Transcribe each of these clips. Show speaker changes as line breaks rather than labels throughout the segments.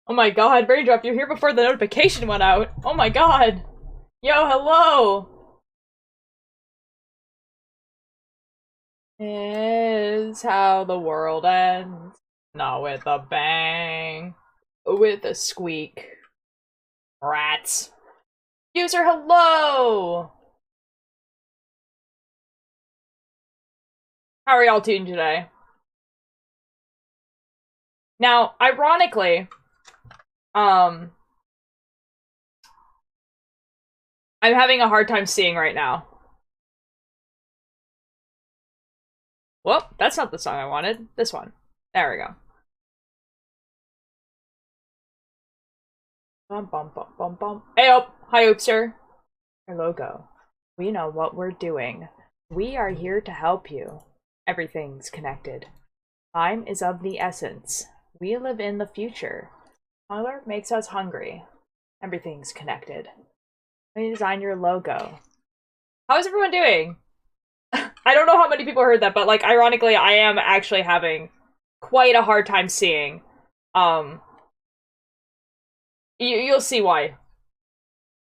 Oh my god, Raindrop, you're here before the notification went out. Oh my god. Yo, hello. Is how the world ends. Not with a bang. With a squeak. Rats. User, hello! How are y'all doing today? Now, ironically, I'm having a hard time seeing right now. Well, that's not the song I wanted. This one. There we go. Bum bum bum bum bum. Hey up! Hi Oopster! Our logo. We know what we're doing. We are here to help you. Everything's connected. Time is of the essence. We live in the future. Hunger makes us hungry. Everything's connected. We design your logo. How's everyone doing? I don't know how many people heard that, but like ironically, I am actually having quite a hard time seeing. You'll see why.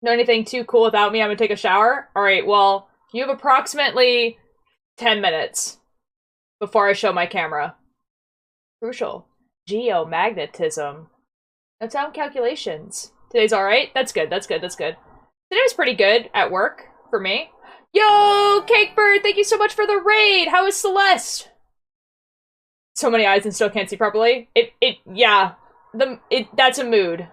Know anything too cool without me? I'm gonna take a shower. All right. Well, you have approximately 10 minutes before I show my camera. Crucial. Geomagnetism. No sound calculations. Today's alright? That's good, that's good, that's good. Today was pretty good at work for me. Yo, Cakebird, thank you so much for the raid! How is Celeste? So many eyes and still can't see properly. Yeah. That's a mood.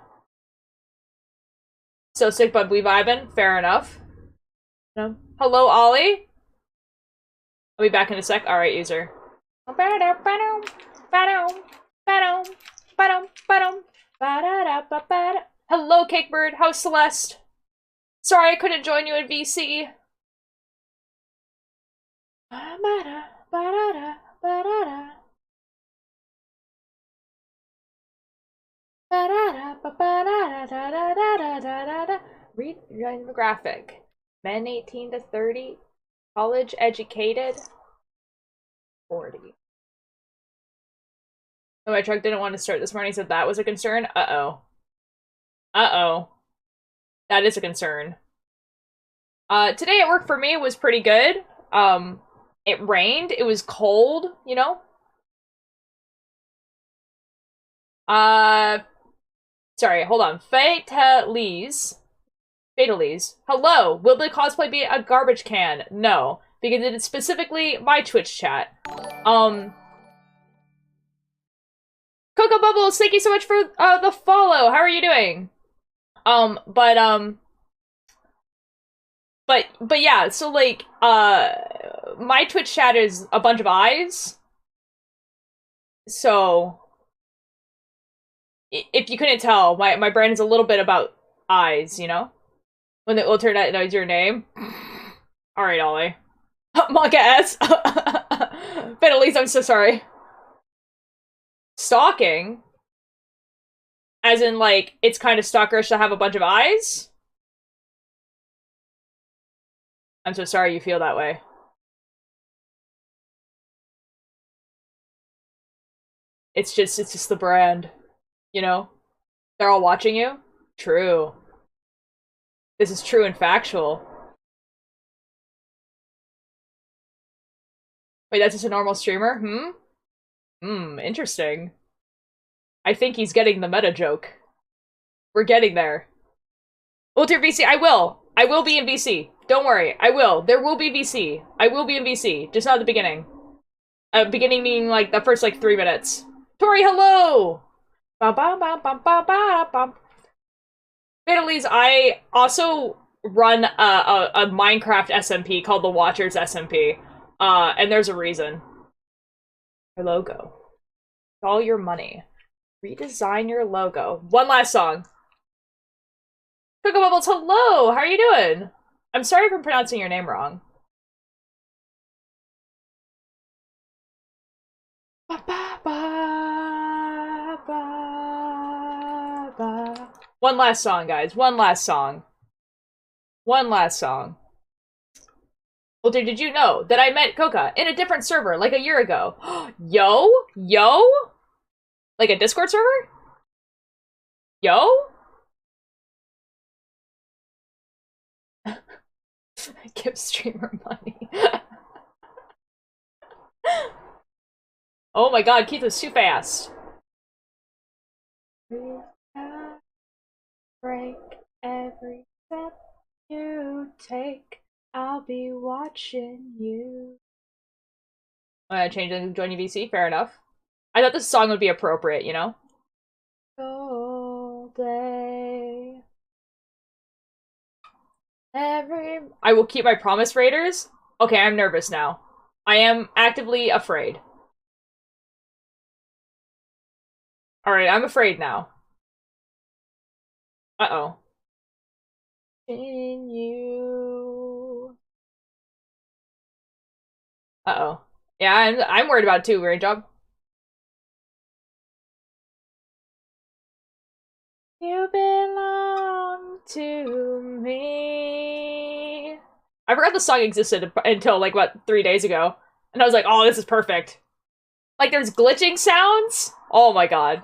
So sick, but we vibing. Fair enough. No. Hello, Ollie. I'll be back in a sec. Alright, user. Hello, Cakebird. How's Celeste? Sorry I couldn't join you at VC. Read demographic. Men 18 to 30. College educated. 40. Oh, my truck didn't want to start this morning, so that was a concern. Uh-oh. Uh-oh. That is a concern. Today at work for me was pretty good. It rained. It was cold, you know? Sorry, hold on. Fatalies. Hello! Will the cosplay be a garbage can? No. Because it is specifically my Twitch chat. Coco Bubbles, thank you so much for the follow. How are you doing? But yeah, so like, my Twitch chat is a bunch of eyes. So, if you couldn't tell, my brain is a little bit about eyes, you know? When the alternate knows your name. Alright, Ollie. Monka S. But at least I'm so sorry. Stalking? As in, like, it's kind of stalkerish to have a bunch of eyes? I'm so sorry you feel that way. It's just the brand. You know? They're all watching you? True. This is true and factual. Wait, that's just a normal streamer? Interesting. I think he's getting the meta joke. We're getting there. Ultra VC, I will. I will be in VC. Don't worry. I will. There will be VC. I will be in VC. Just not at the beginning. Beginning meaning like the first like 3 minutes. Tori, hello! Ba ba ba ba ba ba ba. Fatalies, I also run a Minecraft SMP called the Watchers SMP. And there's a reason. Your logo. All your money. Redesign your logo. One last song. Cocoa Bubbles, hello! How are you doing? I'm sorry if I'm pronouncing your name wrong. Ba, ba, ba, ba, ba. One last song, guys. One last song. One last song. Well, did you know that I met Coca in a different server like a year ago? Yo? Yo? Like a Discord server? Yo? Give streamer money. Oh my god, Keith was too fast. Break every step you take. I'll be watching you. I'm gonna change it to join VC, fair enough. I thought this song would be appropriate, you know? All day. I will keep my promise, Raiders. Okay, I'm nervous now. I am actively afraid. Alright, I'm afraid now. Uh-oh. In you. Uh-oh. Yeah, I'm worried about it too, Rainjob. You belong to me. I forgot the song existed until, like, what, 3 days ago. And I was like, oh, this is perfect. Like, there's glitching sounds? Oh my god.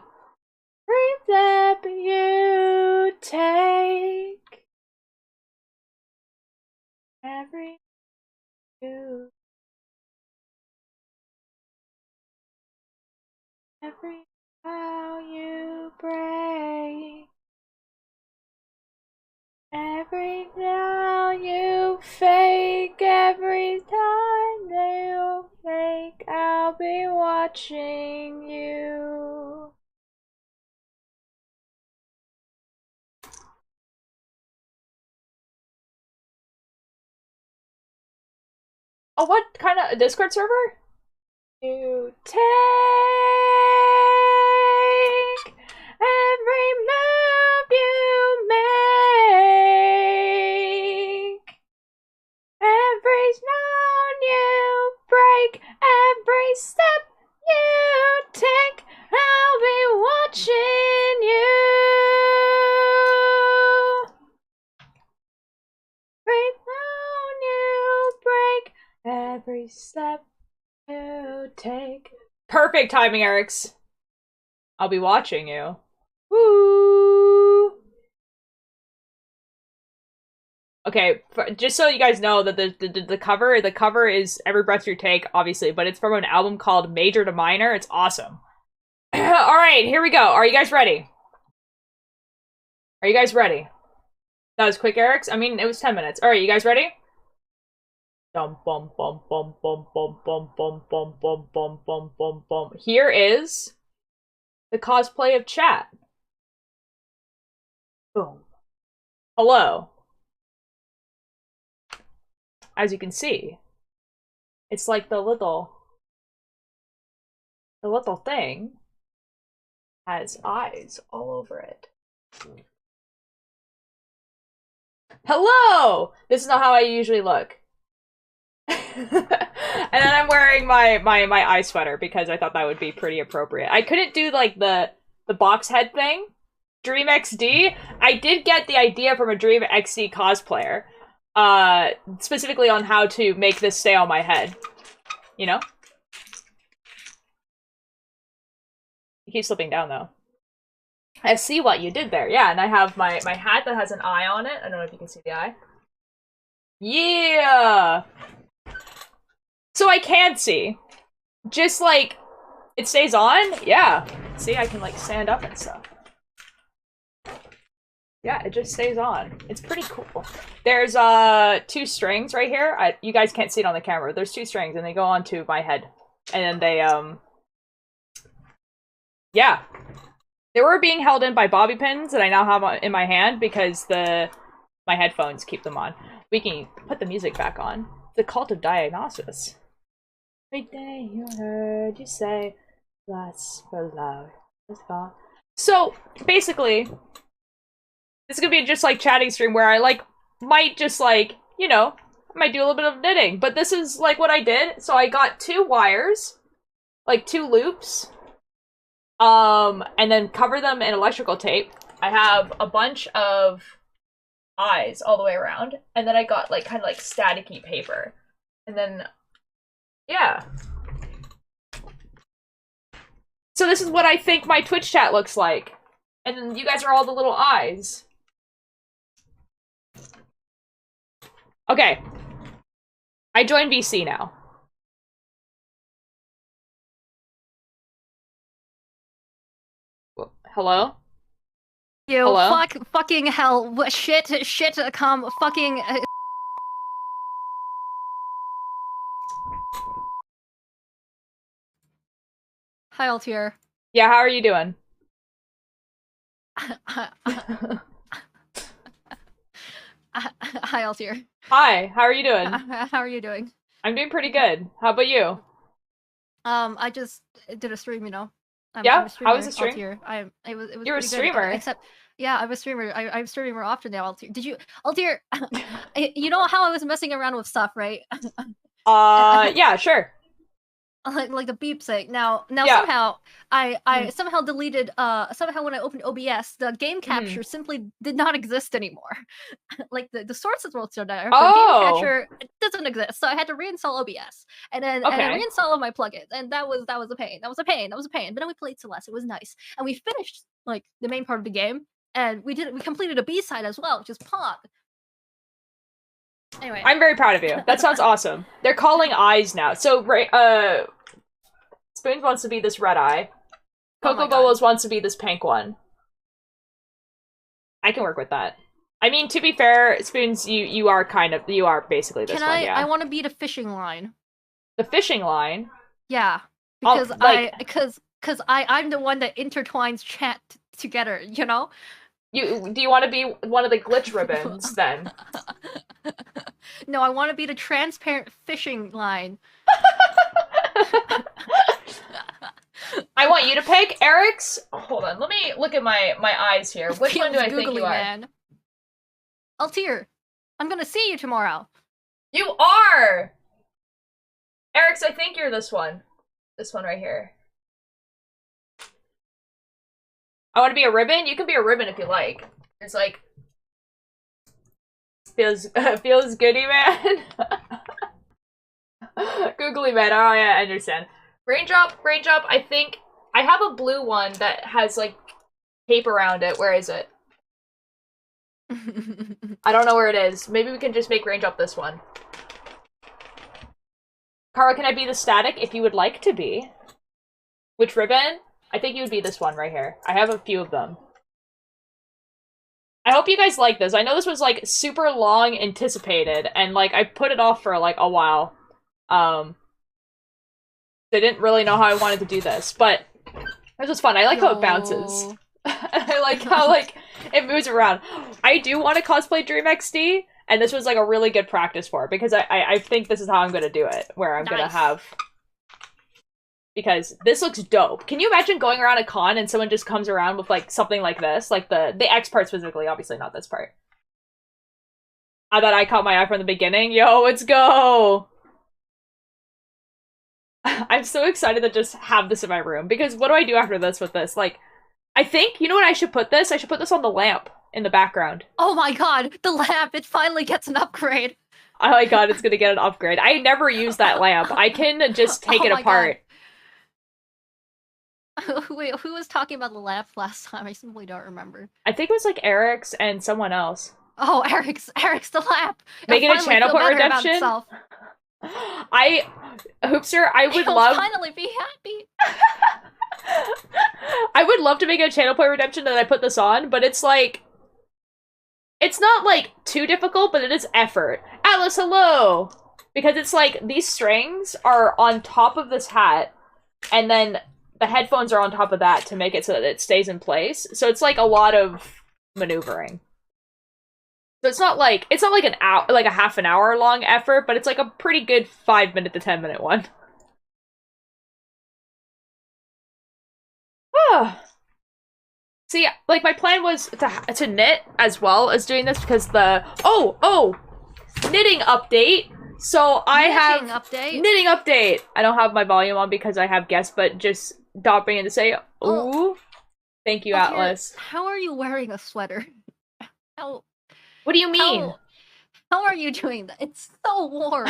Every step you take. Every you. Every how you break. Every now you fake, every time you fake, I'll be watching you. Oh, what kind of Discord server? You take every move you make, every stone you break, every step you take, I'll be watching you. Every stone you break, every step you take. Perfect timing, Eric's. I'll be watching you. Woo! Okay, just so you guys know that the cover is Every Breath You Take, obviously, but it's from an album called Major to Minor. It's awesome. All right, here we go. Are you guys ready? Are you guys ready? That was quick, Eric's. I mean, it was 10 minutes. All right, you guys ready? Bum bum bum bum bum bum bum bum bum bum bum bum bum bum. Here is the cosplay of chat. Boom. Hello. As you can see, it's like the little thing has eyes all over it. Hello! This is not how I usually look. And then I'm wearing my eye sweater because I thought that would be pretty appropriate. I couldn't do like the box head thing Dream XD, I did get the idea from a Dream XD cosplayer. Specifically on how to make this stay on my head. You know? You keep slipping down, though. I see what you did there. Yeah, and I have my hat that has an eye on it. I don't know if you can see the eye. Yeah! So I can see. Just, like, it stays on? Yeah. See, I can, like, stand up and stuff. Yeah, it just stays on. It's pretty cool. There's, 2 strings right here. You guys can't see it on the camera. There's 2 strings, and they go onto my head. And then they, yeah. They were being held in by bobby pins that I now have in my hand because my headphones keep them on. We can put the music back on. The Cult of Diagnosis. Every day you heard you say, "That's for love." So, basically, this is gonna be just like chatting stream where I might just you know, I might do a little bit of knitting. But this is like what I did. So I got 2 wires, like 2 loops, and then cover them in electrical tape. I have a bunch of eyes all the way around, and then I got like kind of like staticky paper, and then yeah. So this is what I think my Twitch chat looks like, and then you guys are all the little eyes. Okay, I joined VC now. Hello?
You
Hello?
fucking hell, shit, come fucking. Hi, Altier.
Yeah, how are you doing?
Hi, Altier.
Hi, how are you doing?
How are you doing?
I'm doing pretty good. How about you?
I just did a stream, you know.
Yeah? How was the stream?
Altier. It was
You're a
pretty
streamer.
Good, except, yeah, I'm a streamer. I'm streaming more often now, Altier. Altier, you know how I was messing around with stuff, right?
Yeah, sure.
Like the beep sake. Now
Yeah.
somehow I somehow deleted somehow when I opened OBS, the game capture simply did not exist anymore. Like the sources were still there, but game capture doesn't exist. So I had to reinstall OBS and then reinstall all my plugins, and that was a pain. That was a pain. But then we played Celeste. It was nice, and we finished like the main part of the game, and we completed a B-side as well, which is Pog. Anyway.
I'm very proud of you. That sounds awesome. They're calling eyes now. So, Spoons wants to be this red eye. Coco Bolos wants to be this pink one. I can work with that. I mean, to be fair, Spoons, you are basically this one, yeah.
I want to be the fishing line.
The fishing line?
Yeah. Because I'm the one that intertwines chat together, you know?
Do you want to be one of the glitch ribbons, then?
No, I want to be the transparent fishing line.
I want you to pick Eric's. Hold on, let me look at my eyes here. Which one do I think you are? Man.
Altier, I'm gonna see you tomorrow.
You are! Eric's, I think you're this one. This one right here. I want to be a ribbon? You can be a ribbon if you like. It's like... Feels goody, man. Googly man, oh yeah, I understand. Raindrop, I think... I have a blue one that has, like, tape around it. Where is it? I don't know where it is. Maybe we can just make Raindrop this one. Kara, can I be the static if you would like to be? Which ribbon? I think you would be this one right here. I have a few of them. I hope you guys like this. I know this was, like, super long anticipated, and, like, I put it off for, like, a while. I didn't really know how I wanted to do this, but this was fun. I like how it bounces. I like how, like, it moves around. I do want to cosplay Dream XD, and this was, like, a really good practice for it, because I think this is how I'm gonna do it, where I'm gonna have... Because this looks dope. Can you imagine going around a con and someone just comes around with, like, something like this? Like, the X part specifically, obviously not this part. I thought I caught my eye from the beginning. Yo, let's go! I'm so excited to just have this in my room, because what do I do after this with this? Like, I think, you know what I should put this? I should put this on the lamp in the background.
Oh my god, the lamp, it finally gets an upgrade.
Oh my god, it's gonna get an upgrade. I never use that lamp. I can just take it apart.
Wait, who was talking about the lamp last time? I simply don't remember.
I think it was like Eric's and someone else.
Oh, Eric's the lamp.
Making a channel point redemption. Hoopster, I would love
finally be happy.
I would love to make a channel point redemption that I put this on, but it's like it's not like too difficult, but it is effort. Alice, hello! Because it's like these strings are on top of this hat, and then the headphones are on top of that to make it so that it stays in place. So it's like a lot of maneuvering. So it's not like an hour, like a half an hour long effort, but it's like a pretty good 5-minute to 10-minute one. See, like my plan was to knit as well as doing this because the knitting update. So I have knitting update. I don't have my volume on because I have guests, but just stopping in to say, ooh, thank you, Atlas.
How are you wearing a sweater? How?
What do you mean?
How are you doing that? It's so warm.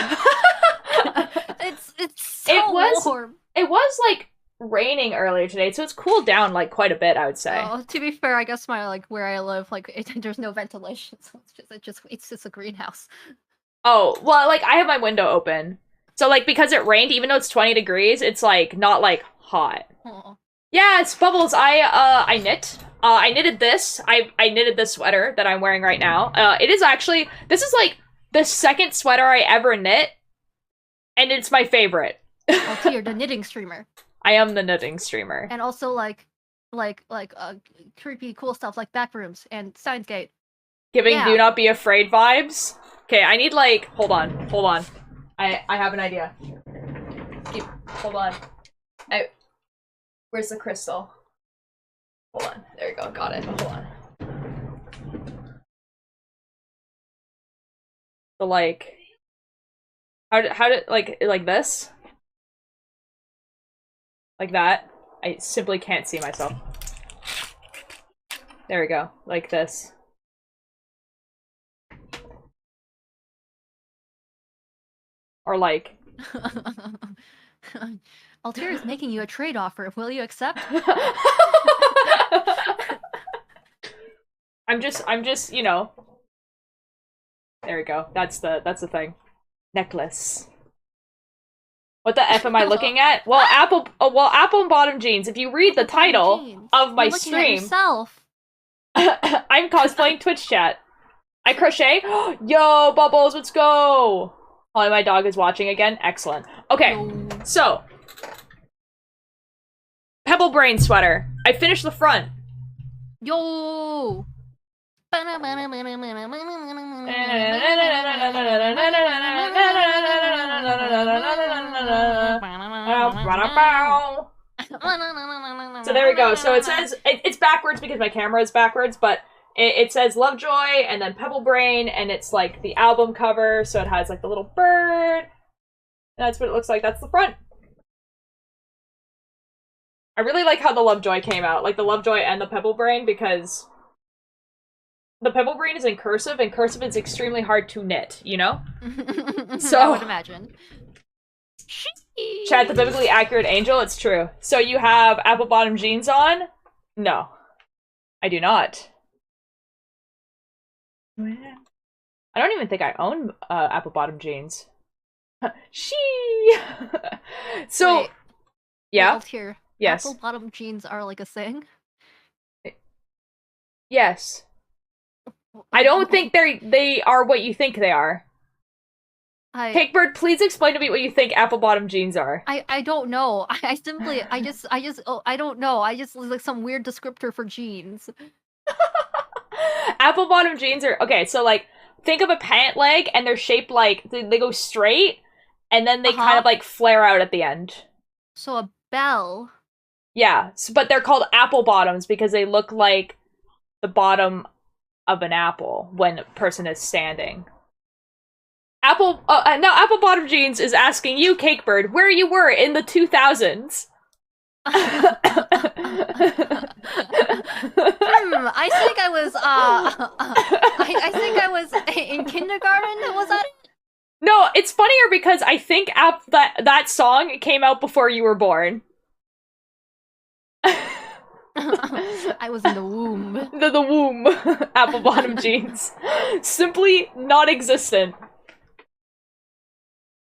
it's so warm.
It was like raining earlier today, so it's cooled down like quite a bit, I would say.
Oh, to be fair, I guess my where I live, there's no ventilation, so it's just a greenhouse.
Oh, well, like I have my window open. So like because it rained, even though it's 20 degrees, it's like not like hot.
Oh.
Yes, Bubbles, I knit. I knitted this. I knitted this sweater that I'm wearing right now. This is like the second sweater I ever knit, and it's my favorite.
Oh, so you're the knitting streamer.
I am the knitting streamer.
And also like creepy cool stuff like Backrooms and Steins;Gate.
Giving Do Not Be Afraid vibes. Okay, I need like hold on. I have an idea. Hold on. Where's the crystal? Hold on. There you go. Got it. Hold on. So like how did like this? Like that. I simply can't see myself. There we go. Like this. Or like
Altair is making you a trade offer. Will you accept?
I'm just, you know. There we go. That's the thing. Necklace. What the F am I looking at? Well, Apple and Bottom Jeans. If you read the title of my stream, I'm cosplaying Twitch chat. I crochet. Yo, Bubbles, let's go. Oh, my dog is watching again. Excellent. Okay, so Pebble Brain sweater. I finished the front.
Yo.
So there we go. So it says it's backwards because my camera is backwards, but it says Lovejoy and then Pebble Brain, and it's like the album cover, so it has like the little bird. That's what it looks like. That's the front. I really like how the Lovejoy came out, like the Lovejoy and the Pebble Brain, because the Pebble Brain is in cursive, and cursive is extremely hard to knit, you know? So
I would imagine.
Chat, the biblically accurate angel, it's true. So you have apple bottom jeans on? No. I do not. I don't even think I own apple bottom jeans. So
wait,
yeah.
Here.
Yes.
Apple bottom jeans are like a thing?
Yes. I don't think they are what you think they are. Cakebird, please explain to me what you think apple bottom jeans are.
I don't know. I don't know. I just like some weird descriptor for jeans.
Apple bottom jeans are okay, so like think of a pant leg and they're shaped like they go straight and then they kind of like flare out at the end.
So a bell.
Yeah, but they're called apple bottoms because they look like the bottom of an apple when a person is standing. Now apple bottom jeans is asking you, Cakebird, where you were in the 2000s.
I think I was I think I was in kindergarten. Was that it?
No, it's funnier because I think that song came out before you were born.
I was in the womb.
The womb. Apple bottom jeans. Simply non-existent.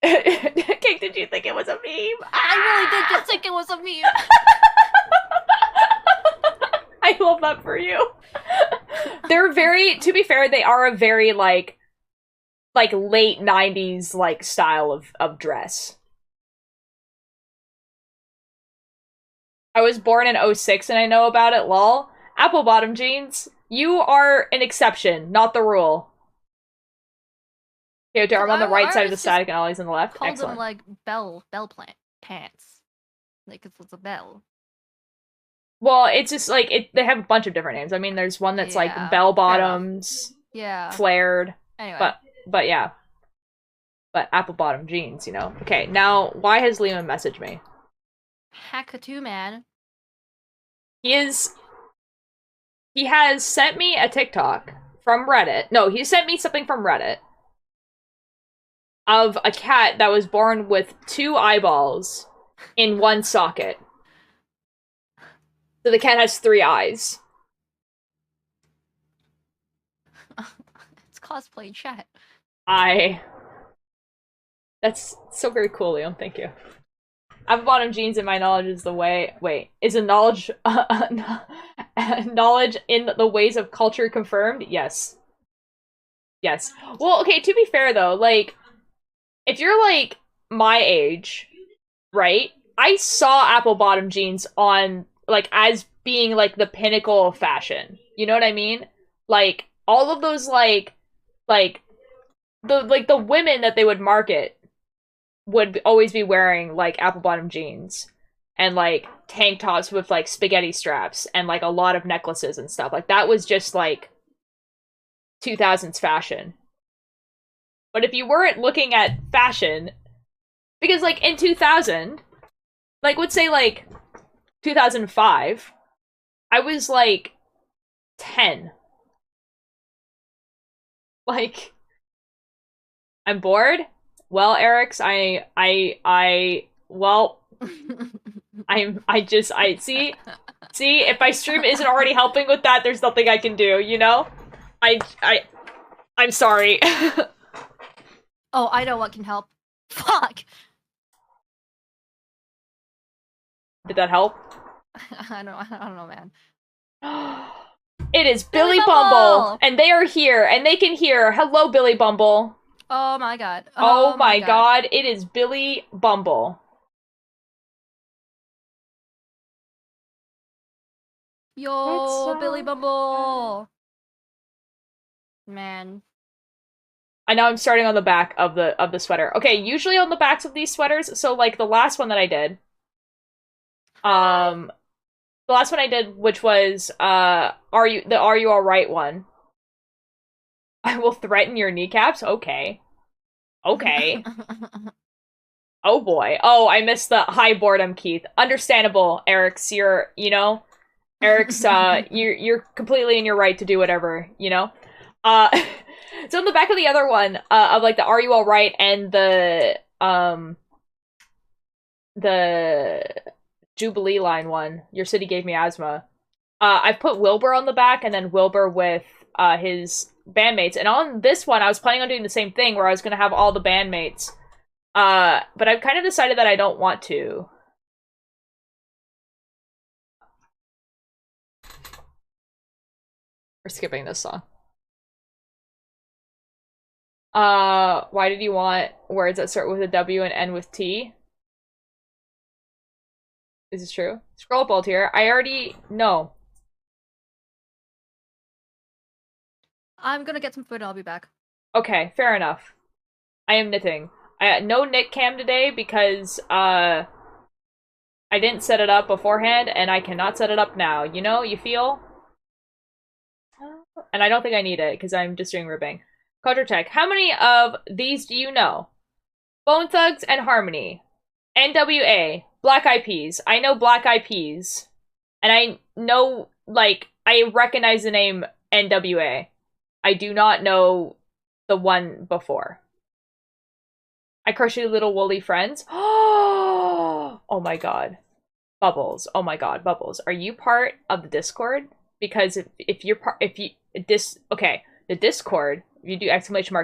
Cake, did you think it was a meme?
I really did just think it was a meme.
I love that for you. They're very, to be fair, they are a very, like late 90s, like, style of dress. I was born in 06 and I know about it, lol. Apple bottom jeans, you are an exception, not the rule. Okay, I'm on the right side of the static and Ollie's on the left.
Called
Excellent.
them, like, bell pants. Like, it's a bell.
Well, it's just, like, they have a bunch of different names. I mean, there's one that's, like, bell bottoms.
Yeah.
Flared.
Anyway.
But yeah. But apple bottom jeans, you know? Okay, now, why has Liam messaged me?
Hackatoo man.
He has sent me a TikTok from Reddit. No, he sent me something from Reddit of a cat that was born with 2 eyeballs in one socket. So the cat has 3 eyes.
It's cosplay chat.
That's so very cool, Liam. Thank you. Apple bottom jeans, in my knowledge, is the way. Wait, is a knowledge knowledge in the ways of culture confirmed? Yes. Yes. Well, okay. To be fair, though, like, if you're like my age, right? I saw apple bottom jeans on, like, as being like the pinnacle of fashion. You know what I mean? Like, all of those the women that they would market would always be wearing, like, apple bottom jeans and, like, tank tops with, like, spaghetti straps and, like, a lot of necklaces and stuff. Like, that was just, like, 2000s fashion. But if you weren't looking at fashion, because, like, in 2000, like, let's say, like, 2005, I was, like, 10. Like, I'm bored? Well, Eric's, I see, if my stream isn't already helping with that, there's nothing I can do, you know? I'm sorry.
Oh, I know what can help. Fuck!
Did that help?
I don't know, man.
It is Billy Bumble! And they are here, and they can hear. Hello, Billy Bumble.
Oh my god.
Oh my god, it is Billy Bumble.
Yo, Billy Bumble! Man.
I know I'm starting on the back of the sweater. Okay, usually on the backs of these sweaters, so, like, the last one that I did, which was, are you alright one? I will threaten your kneecaps? Okay. Okay. Oh boy. Oh, I missed the high boredom, Keith. Understandable, Eric's. You're Eric's, you're completely in your right to do whatever, you know? So on the back of the other one, of, like, the Are You Alright and the Jubilee line one, Your City Gave Me Asthma, I've put Wilbur on the back, and then Wilbur with, his bandmates. And on this one, I was planning on doing the same thing, where I was gonna have all the bandmates. But I've kind of decided that I don't want to. We're skipping this song. Why did you want words that start with a W and end with T? Is this true? Scroll up alt here. I already know.
I'm gonna get some food and I'll be back.
Okay, fair enough. I am knitting. No knit cam today because, I didn't set it up beforehand, and I cannot set it up now. You know? You feel? And I don't think I need it, because I'm just doing ribbing. Culture check. How many of these do you know? Bone Thugs and Harmony. NWA. Black Eyed Peas. I know Black Eyed Peas. And I know, like, I recognize the name NWA. I do not know the one before. I crochet little woolly friends. Oh my god. Bubbles. Oh my god, Bubbles. Are you part of the Discord? Because if you're part, okay, the Discord, if you do !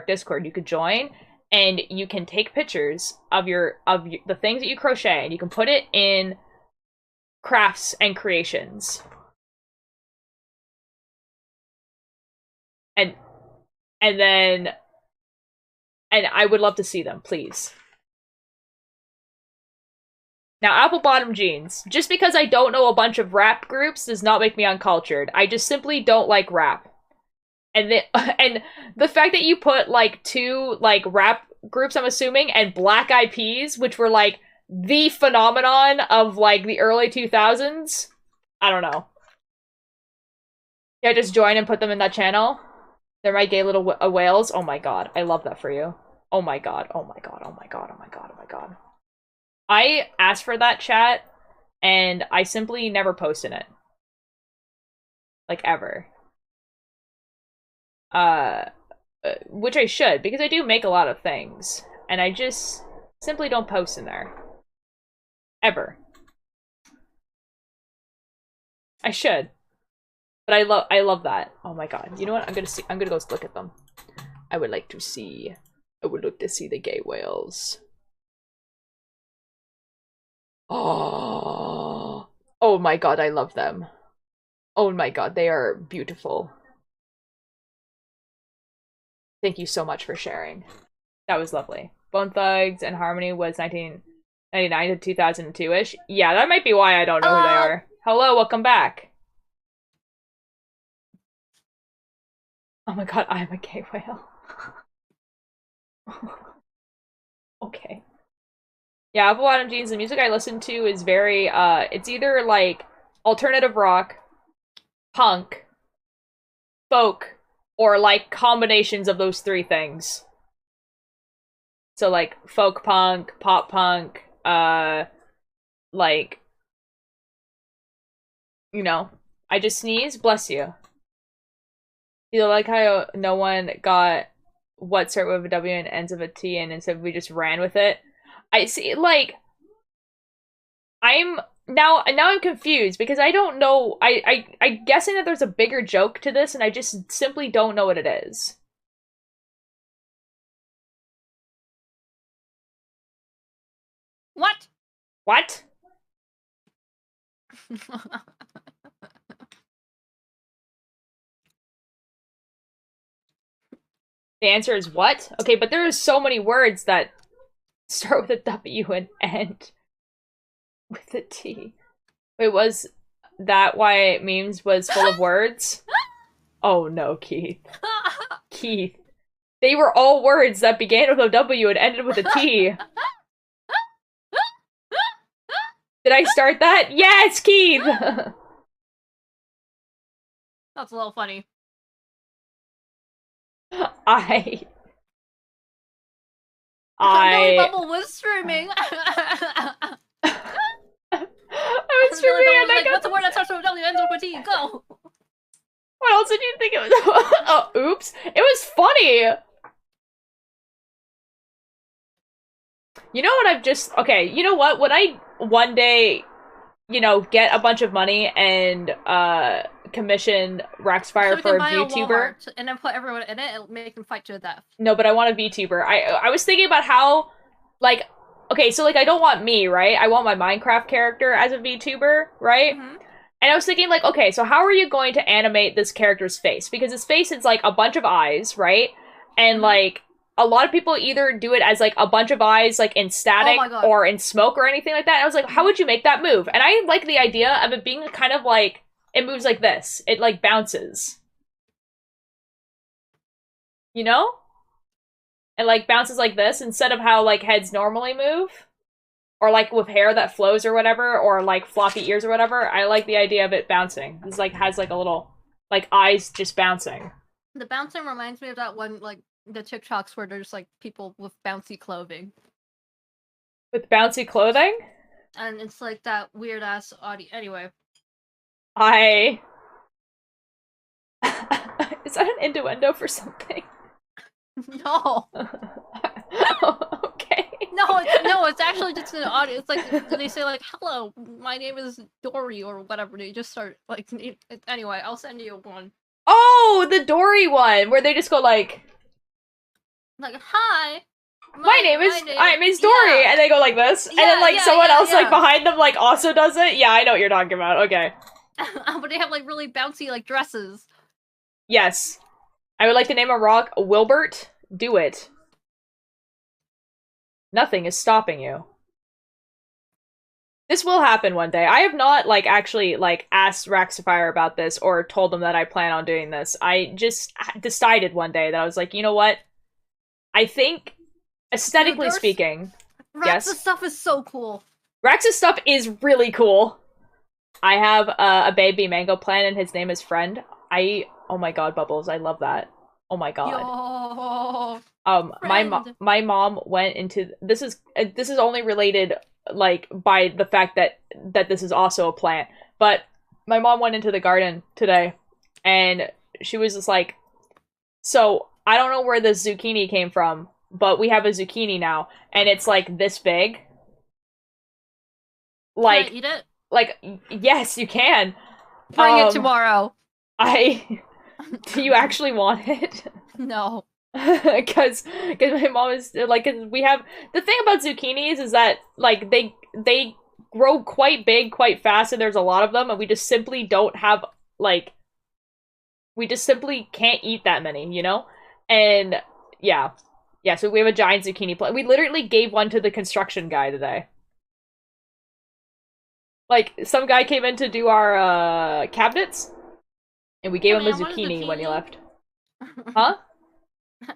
Discord, you could join and you can take pictures of the things that you crochet and you can put it in crafts and creations. And I would love to see them, please. Now, apple bottom jeans. Just because I don't know a bunch of rap groups does not make me uncultured. I just simply don't like rap. And the fact that you put, like, 2, like, rap groups, I'm assuming, and Black Eyed Peas, which were, like, the phenomenon of, like, the early 2000s. I don't know. Yeah, just join and put them in that channel. They're my gay little whales. Oh my god, I love that for you. Oh my god, oh my god, oh my god, oh my god, oh my god. I asked for that chat, and I simply never post in it. Like, ever. Which I should, because I do make a lot of things. And I just simply don't post in there. Ever. I should. But I love that. Oh my god. You know what? I'm gonna go look at them. I would like to see the gay whales. Oh. Oh my god, I love them. Oh my god, they are beautiful. Thank you so much for sharing. That was lovely. Bone Thugs and Harmony was 1999 to 2002-ish. Yeah, that might be why I don't know who they are. Hello, welcome back. Oh my god, I'm a gay whale. Okay. Yeah, Apple Bottom Jeans, the music I listen to is very, it's either, like, alternative rock, punk, folk, or, like, combinations of those 3 things. So, like, folk punk, pop punk, like, you know, I just sneezed, bless you. You like how no one got what start with a W and ends with a T, and instead we just ran with it? I see, like, I'm confused because I don't know. I'm guessing that there's a bigger joke to this, and I just simply don't know what it is.
What?
What? The answer is what? Okay, but there are so many words that start with a W and end with a T. Wait, was that why memes was full of words? Oh no, Keith. Keith. They were all words that began with a W and ended with a T. Did I start that? Yes, Keith!
That's a little funny.
I
Bubble was streaming.
I was streaming and I got
what's the word that starts with a W, ends with a T? Go!
What else did you think it was? Oh, oops. It was funny! You know what I've just... Okay, you know what? When I one day, you know, get a bunch of money and, commission Raxfire for a VTuber.
And then put everyone in it and make them fight to the death.
No, but I want a VTuber. I was thinking about how, like, okay, so, like, I don't want me, right? I want my Minecraft character as a VTuber, right?
Mm-hmm.
And I was thinking, like, okay, so how are you going to animate this character's face? Because his face is, like, a bunch of eyes, right? And, like, a lot of people either do it as, like, a bunch of eyes, like, in static or in smoke or anything like that. And I was like, how would you make that move? And I like the idea of it being kind of, like, it moves like this. It, like, bounces. You know? It, like, bounces like this instead of how, like, heads normally move. Or, like, with hair that flows or whatever. Or, like, floppy ears or whatever. I like the idea of it bouncing. It's, like, has, like, a little, like, eyes just bouncing.
The bouncing reminds me of that one, like, the TikToks where there's, like, people with bouncy clothing.
With bouncy clothing?
and it's like that weird ass audio. Anyway.
Is that an innuendo for something?
No.
Okay.
No, it's actually just an audio. It's like they say like, "Hello, my name is Dory" or whatever. They just start like. Anyway, I'll send you one.
Oh, the Dory one, where they just go like,
"Hi,
my name is Dory," and they go like this, and then like someone else like behind them like also does it. Yeah, I know what you're talking about. Okay.
But they have like really bouncy like dresses.
Yes, I would like to name a rock Wilbert. Do it. Nothing is stopping you. This will happen one day. I have not, like, actually, like, asked Raxifier about this or told them that I plan on doing this. I just decided one day that I was like, you know what? I think, aesthetically speaking...
Rax's stuff is so cool.
Rax's stuff is really cool. I have a baby mango plant and his name is Friend. Oh my god, Bubbles, I love that. Oh my god.
Yo,
my mom went into this is only related like by the fact that this is also a plant, but my mom went into the garden today and she was just like, so I don't know where the zucchini came from, but we have a zucchini now and it's like this big. Like,
can I eat it?
Like, yes, you can.
Bring it tomorrow.
Do you actually want it?
No.
Because my mom is like, we have the thing about zucchinis is that like they grow quite big quite fast and there's a lot of them and we just simply don't have like we just simply can't eat that many, you know? And yeah, so we have a giant zucchini plant. We literally gave one to the construction guy today. Like, some guy came in to do our cabinets and we gave him a zucchini when he left. Huh?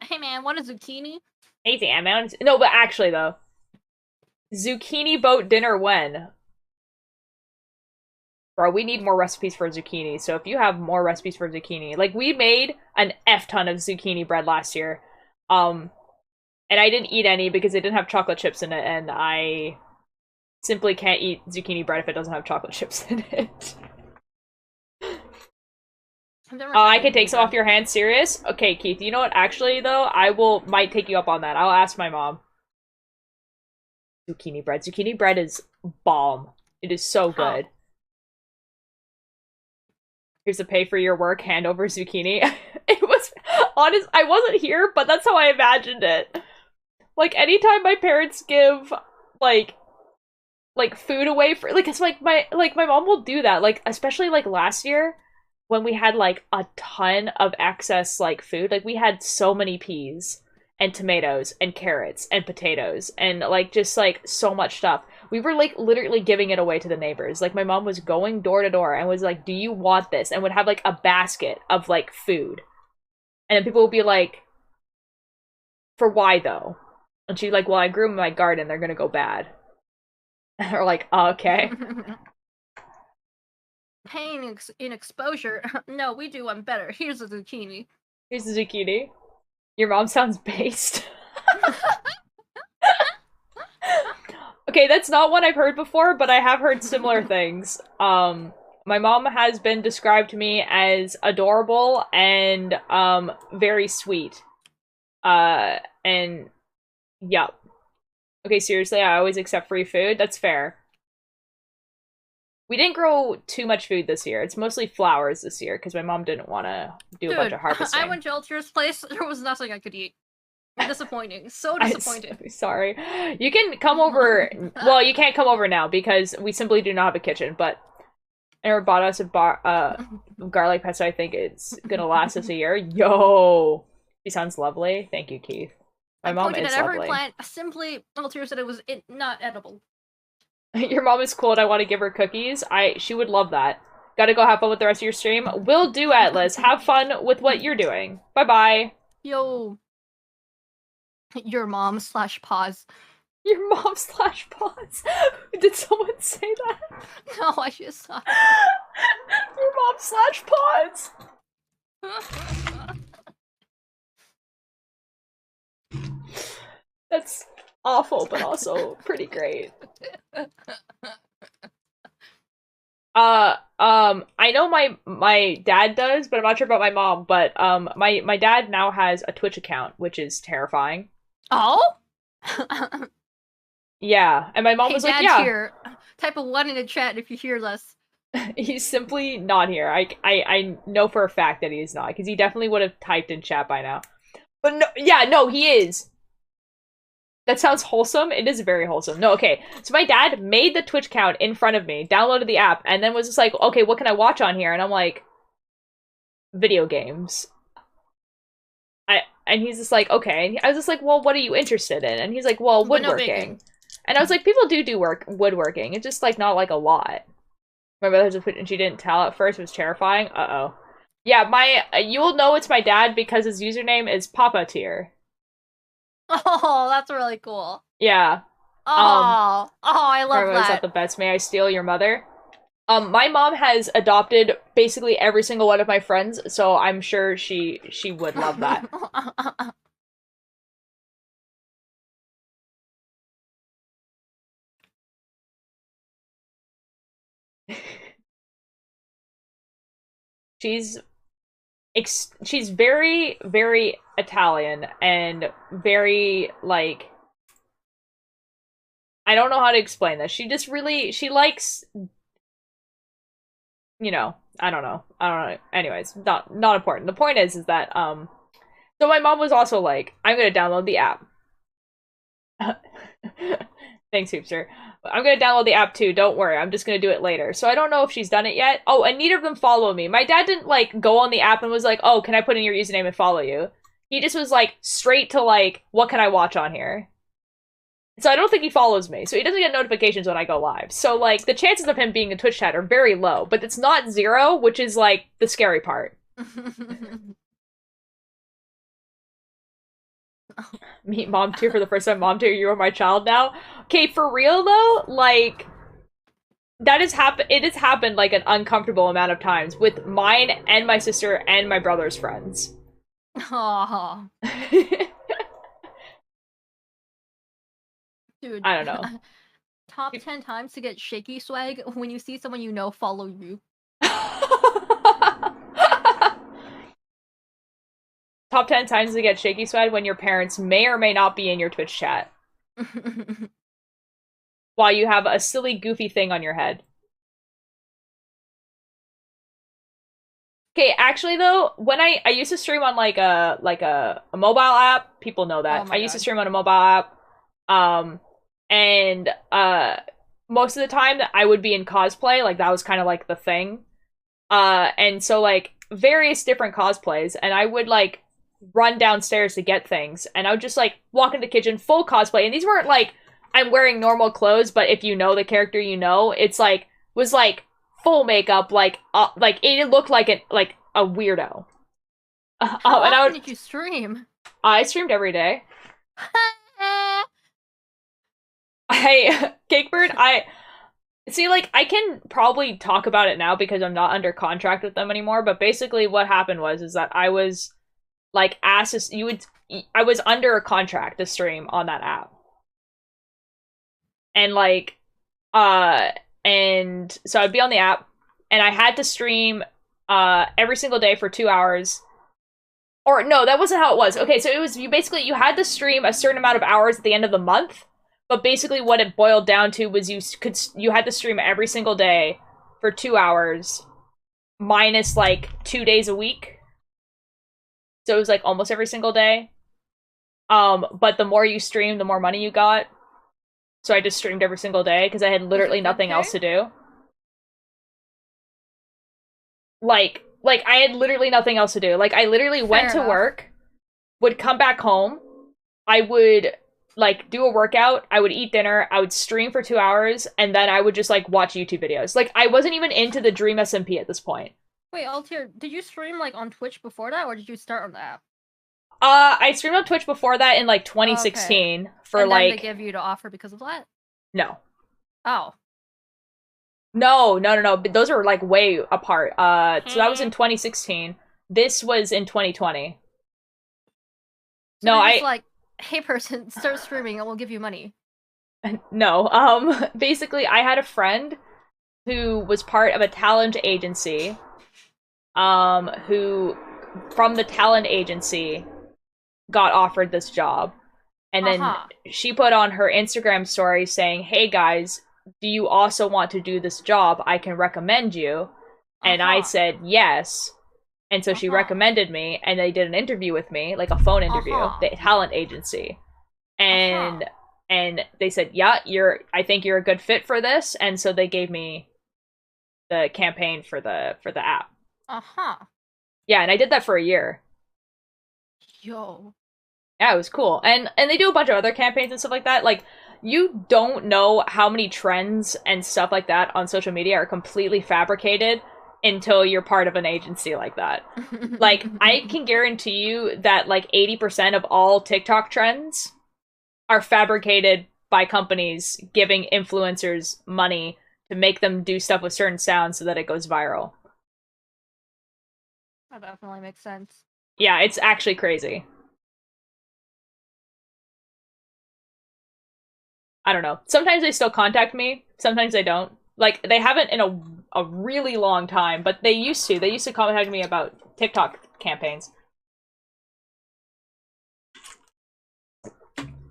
Hey man, what is zucchini?
Hey man, no, but actually though, zucchini boat dinner when? Bro, we need more recipes for zucchini. So if you have more recipes for zucchini, like we made an F ton of zucchini bread last year, and I didn't eat any because it didn't have chocolate chips in it, and I simply can't eat zucchini bread if it doesn't have chocolate chips in it. I can take some off your hands. Serious? Okay, Keith. You know what? Actually, though, I might take you up on that. I'll ask my mom. Zucchini bread. Zucchini bread is bomb. It is so good. Here's a pay for your work. Hand over zucchini. It was honest. I wasn't here, but that's how I imagined it. Like anytime my parents give like food away for like it's like my mom will do that. Like especially like last year. When we had, like, a ton of excess, like, food. Like, we had so many peas and tomatoes and carrots and potatoes and, like, just, like, so much stuff. We were, like, literally giving it away to the neighbors. Like, my mom was going door to door and was like, do you want this? And would have, like, a basket of, like, food. And then people would be like, for why, though? And she'd like, well, I grew them in my garden. They're gonna go bad. And we're like, oh, okay.
Pain in exposure. No, we do one better. Here's a zucchini.
Here's the zucchini. Your mom sounds based. Okay, that's not one I've heard before, but I have heard similar things. My mom has been described to me as adorable and very sweet. And yup. Okay, seriously, I always accept free food. That's fair. We didn't grow too much food this year. It's mostly flowers this year because my mom didn't want to do a bunch of harvesting.
I went to Alter's place. There was nothing I could eat. Disappointing. So disappointed.
I'm sorry. You can come over. Well, you can't come over now because we simply do not have a kitchen. But I never bought us a garlic pesto. I think it's gonna last us a year. Yo, she sounds lovely. Thank you, Keith. My mom is lovely.
Every plant. Simply, Altair said it was not edible.
Your mom is cool and I want to give her cookies. She would love that. Gotta go have fun with the rest of your stream. Will do, Atlas. Have fun with what you're doing. Bye-bye.
Yo. Your mom / pause.
Your mom / pause? Did someone say that?
No, I just saw
Your mom / pause. awful, but also pretty great. I know my dad does, but I'm not sure about my mom. But my dad now has a Twitch account, which is terrifying.
Oh.
Yeah, and my mom was like, "Yeah."
Here. Type a 1 in the chat if you hear this.
He's simply not here. I know for a fact that he is not, because he definitely would have typed in chat by now. But no, yeah, no, he is. That sounds wholesome. It is very wholesome. No, okay. So my dad made the Twitch account in front of me, downloaded the app, and then was just like, okay, what can I watch on here? And I'm like, video games. And he's just like, okay. And I was just like, well, what are you interested in? And he's like, well, woodworking. And I was like, people do woodworking. It's just, like, not, like, a lot. My brother just put, and she didn't tell at first. It was terrifying. Uh-oh. Yeah, you'll know it's my dad because his username is Papa Tier.
Oh, that's really cool.
Yeah.
Oh, I love that.
Is that the best? May I steal your mother? My mom has adopted basically every single one of my friends, so I'm sure she would love that. She's very, very Italian and very, like, I don't know how to explain this. She just really, she likes, you know, I don't know. Anyways, not important. The point is that, so my mom was also like, I'm gonna download the app. Thanks, Hoopster. I'm gonna download the app too, don't worry, I'm just gonna do it later. So I don't know if she's done it yet. Oh, and neither of them follow me. My dad didn't, like, go on the app and was like, oh, can I put in your username and follow you? He just was, like, straight to, like, what can I watch on here? So I don't think he follows me, so he doesn't get notifications when I go live. So, like, the chances of him being in Twitch chat are very low, but it's not 0, which is, like, the scary part. Meet Mom Tier for the first time. Mom Tier, you are my child now. Okay, for real though, like, that has happened. It has happened like an uncomfortable amount of times with mine and my sister and my brother's friends.
Aww. Dude,
I don't know.
Top 10 times to get shaky swag when you see someone you know follow you.
Top 10 times to get shaky swag when your parents may or may not be in your Twitch chat. While you have a silly, goofy thing on your head. Okay, actually though, when I used to stream on like a mobile app, people know that. I used to stream on a mobile app. And most of the time I would be in cosplay, like that was kind of like the thing. And so like various different cosplays, and I would like run downstairs to get things, and I would just like walk into the kitchen full cosplay, and these weren't like I'm wearing normal clothes, but if you know the character, you know, it's like was like full makeup, like it looked like a weirdo.
How often did you stream?
I streamed every day. Cakebird, see, like, I can probably talk about it now because I'm not under contract with them anymore, but basically what happened is that I was, like, I was under a contract to stream on that app. And, like, and so I'd be on the app, and I had to stream, every single day for 2 hours. Or, no, that wasn't how it was. Okay, so it was, you had to stream a certain amount of hours at the end of the month. But basically what it boiled down to was you had to stream every single day for 2 hours, minus like 2 days a week. So it was like almost every single day. But the more you streamed, the more money you got. So I just streamed every single day because I had literally nothing else to do. Like I had literally nothing else to do. Like I literally went to work, would come back home, I would like do a workout, I would eat dinner, I would stream for 2 hours, and then I would just like watch YouTube videos. Like I wasn't even into the Dream SMP at this point.
Wait, Altier, did you stream like on Twitch before that, or did you start on the app?
I streamed on Twitch before that in like 2016 for
and then
like
they give you the offer because of that?
No.
Oh.
No. But those are like way apart. So that was in 2016. This was in 2020.
So no, hey person, start streaming and we'll give you money.
No, basically I had a friend who was part of a talent agency, who from the talent agency got offered this job. And then she put on her Instagram story saying, "Hey guys, do you also want to do this job? I can recommend you." And I said, "Yes." And so she recommended me, and they did an interview with me, like a phone interview, the talent agency. And they said, "Yeah, I think you're a good fit for this." And so they gave me the campaign for the app. Yeah, and I did that for a year.
Yo.
Yeah, it was cool. And they do a bunch of other campaigns and stuff like that. Like, you don't know how many trends and stuff like that on social media are completely fabricated until you're part of an agency like that. Like, I can guarantee you that like 80% of all TikTok trends are fabricated by companies giving influencers money to make them do stuff with certain sounds so that it goes viral.
That definitely makes sense.
Yeah, it's actually crazy. I don't know. Sometimes they still contact me. Sometimes they don't. Like, they haven't in a really long time, but they used to. They used to contact me about TikTok campaigns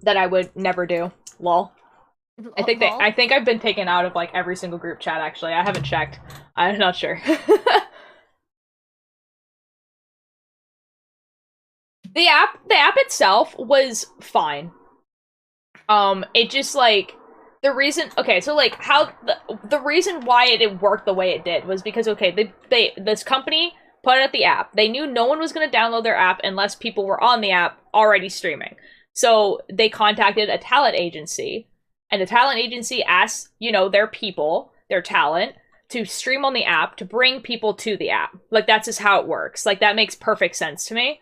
that I would never do. Lol. I think I've been taken out of like every single group chat. Actually, I haven't checked. I'm not sure. The app itself was fine. It just like the reason. Okay, so like how the reason why it worked the way it did was because okay, this company put out the app. They knew no one was going to download their app unless people were on the app already streaming. So they contacted a talent agency, and the talent agency asked, their people, their talent, to stream on the app to bring people to the app. Like, that's just how it works. Like, that makes perfect sense to me.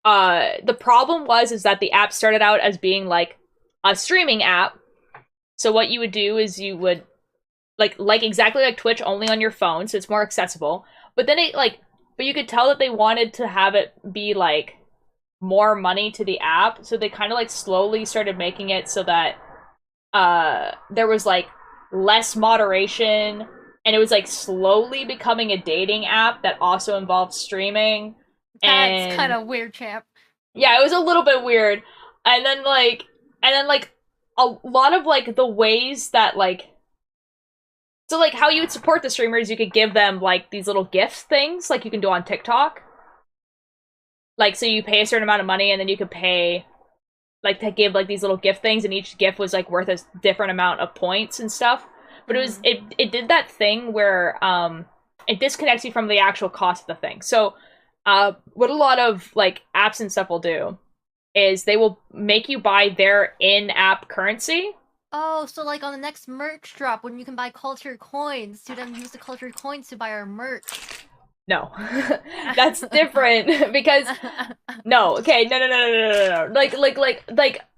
The problem is that the app started out as being like a streaming app. So what you would do is you would like exactly like Twitch, only on your phone, so it's more accessible. But then but you could tell that they wanted to have it be like more money to the app, so they kind of like slowly started making it so that there was like less moderation, and it was like slowly becoming a dating app that also involved streaming.
That's kind of weird, champ.
Yeah, it was a little bit weird. And then like a lot of like the ways that like so like how you would support the streamers, you could give them like these little gift things like you can do on TikTok. Like, so you pay a certain amount of money and then you could pay like to give like these little gift things, and each gift was like worth a different amount of points and stuff. But it did that thing where it disconnects you from the actual cost of the thing. So what a lot of like apps and stuff will do is they will make you buy their in-app currency.
Oh, so like on the next merch drop, when you can buy culture coins, to then use the culture coins to buy our merch.
No, that's different because no. Okay, no. Like.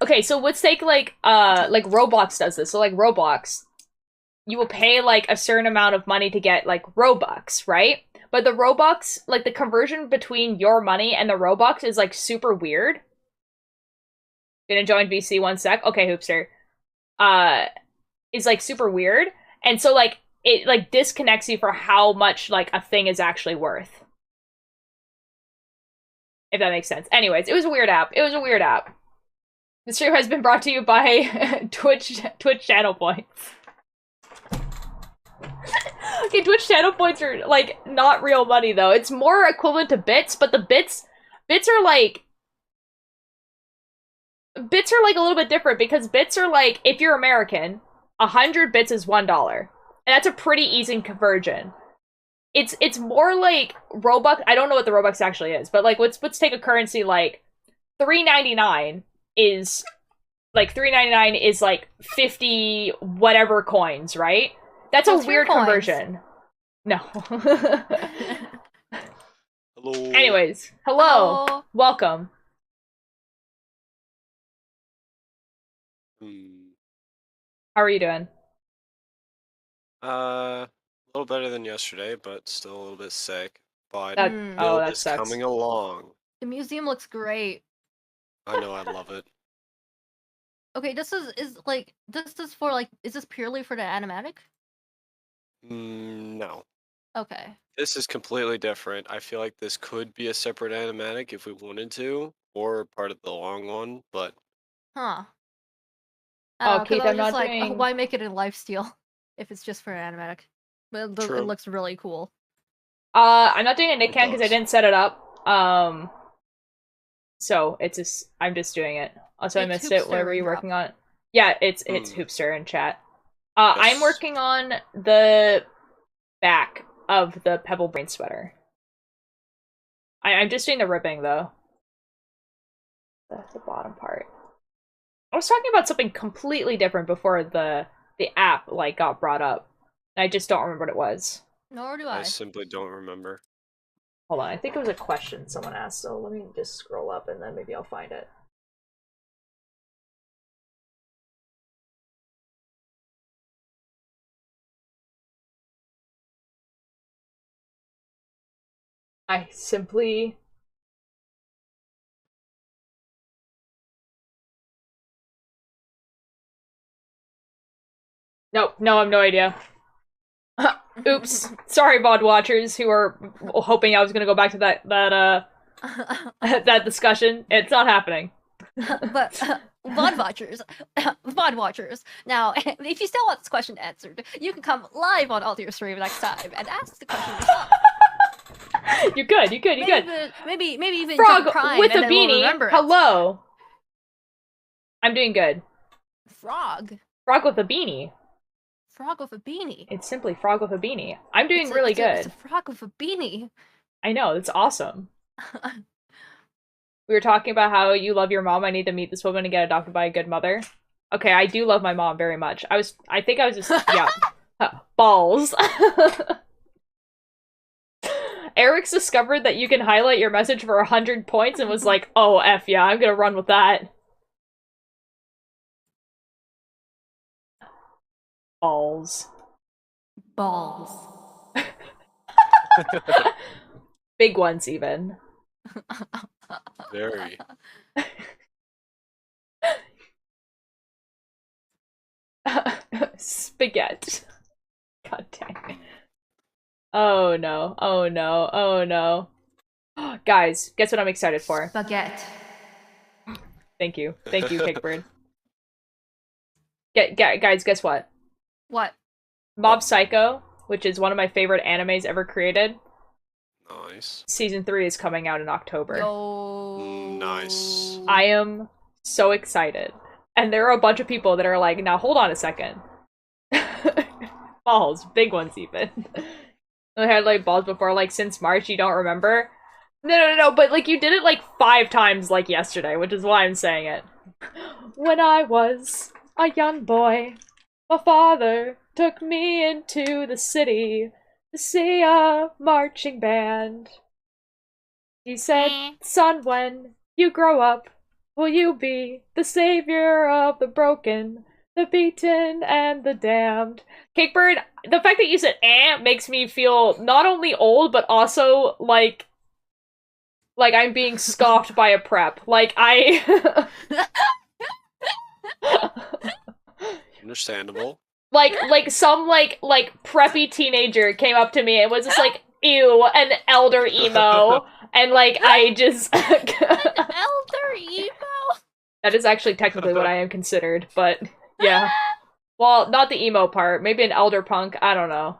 Okay, so let's take like Roblox does this. So like Roblox, you will pay like a certain amount of money to get like Robux, right? But the Robux, like the conversion between your money and the Robux is like super weird. Gonna join VC 1 sec. Okay, Hoopster. Is like super weird. And so like it like disconnects you for how much like a thing is actually worth. If that makes sense. Anyways, it was a weird app. The stream has been brought to you by Twitch channel points. Okay, Twitch channel points are like not real money though. It's more equivalent to bits, but the bits are like a little bit different because bits are like, if you're American, 100 bits is $1. And that's a pretty easy conversion. It's more like Robux. I don't know what the Robux actually is, but like let's take a currency like $3.99 is like 50 whatever coins, right? That's a weird conversion. No.
Hello.
Anyways, hello. Welcome. How are you doing?
A little better than yesterday, but still a little bit sick. But
that
is
sucks.
coming along.
The museum looks great.
I know, I love it.
Okay, this is like this is for like is this purely for the animatic?
No.
Okay.
This is completely different. I feel like this could be a separate animatic if we wanted to, or part of the long one, but
Huh. I don't
Oh,
know, because
Keith,
I was
I'm
just
not
like,
doing.
why make it in lifesteal if it's just for animatic? But it
true.
looks really cool.
I'm not doing a Nick cam because I
does.
didn't set it up. So it's just I'm just doing it. Also, I
It's
missed it. What were
Hoopster
you
drop.
working on? Yeah, it's
Hmm.
Hoopster in chat. I'm
Yes.
working on the back of the Pebble Brain sweater. I'm just doing the ribbing though. The bottom part. I was talking about something completely different before the app like got brought up. I just don't remember what it was.
Nor do
I
I.
simply don't remember.
Hold on, I think it was a question someone asked, so let me just scroll up and then maybe I'll find it. I simply... Nope, no, I have no idea. Oops. Sorry, VOD watchers who are hoping I was gonna go back to that that discussion. It's not happening.
But VOD watchers, VOD watchers. Now, if you still want this question answered, you can come live on Altair stream next time and ask the question yourself.
You could.
Maybe even
Frog
jump Prime
with
and
a
then we'll
beanie.
remember it.
Hello. I'm doing good.
Frog.
Frog with a beanie.
Frog with a beanie.
It's simply frog with a beanie. I'm doing really good.
It's a frog with a beanie.
I know, it's awesome. We were talking about how you love your mom. I need to meet this woman and get adopted by a good mother. Okay, I do love my mom very much. I think I was just, yeah. Balls. Eric's discovered that you can highlight your message for 100 points and was like, oh, F yeah, I'm gonna run with that. Balls.
Balls.
Big ones, even.
Very.
Spaghetti. God dang it. Oh no, oh no, oh no. Guys, guess what I'm excited for?
Spaghetti.
Thank you, Cakebird. Guys, guess what?
What?
Mob Psycho, which is one of my favorite animes ever created.
Nice.
Season 3 is coming out in October.
Yo.
Nice.
I am so excited. And there are a bunch of people that are like, now hold on a second. Balls, big ones even. I had like balls before, like since March, you don't remember? No, but like you did it like 5 times like yesterday, which is why I'm saying it. When I was a young boy, my father took me into the city to see a marching band. He said, son, when you grow up, will you be the savior of the broken, the beaten, and the damned? Cakebird, the fact that you said makes me feel not only old, but also like I'm being scoffed by a prep. Like, I...
Understandable.
like some preppy teenager came up to me and was just like, ew, an elder emo. And like I just
Elder emo.
That is actually technically what I am considered, but yeah. Well, not the emo part. Maybe an elder punk. I don't know.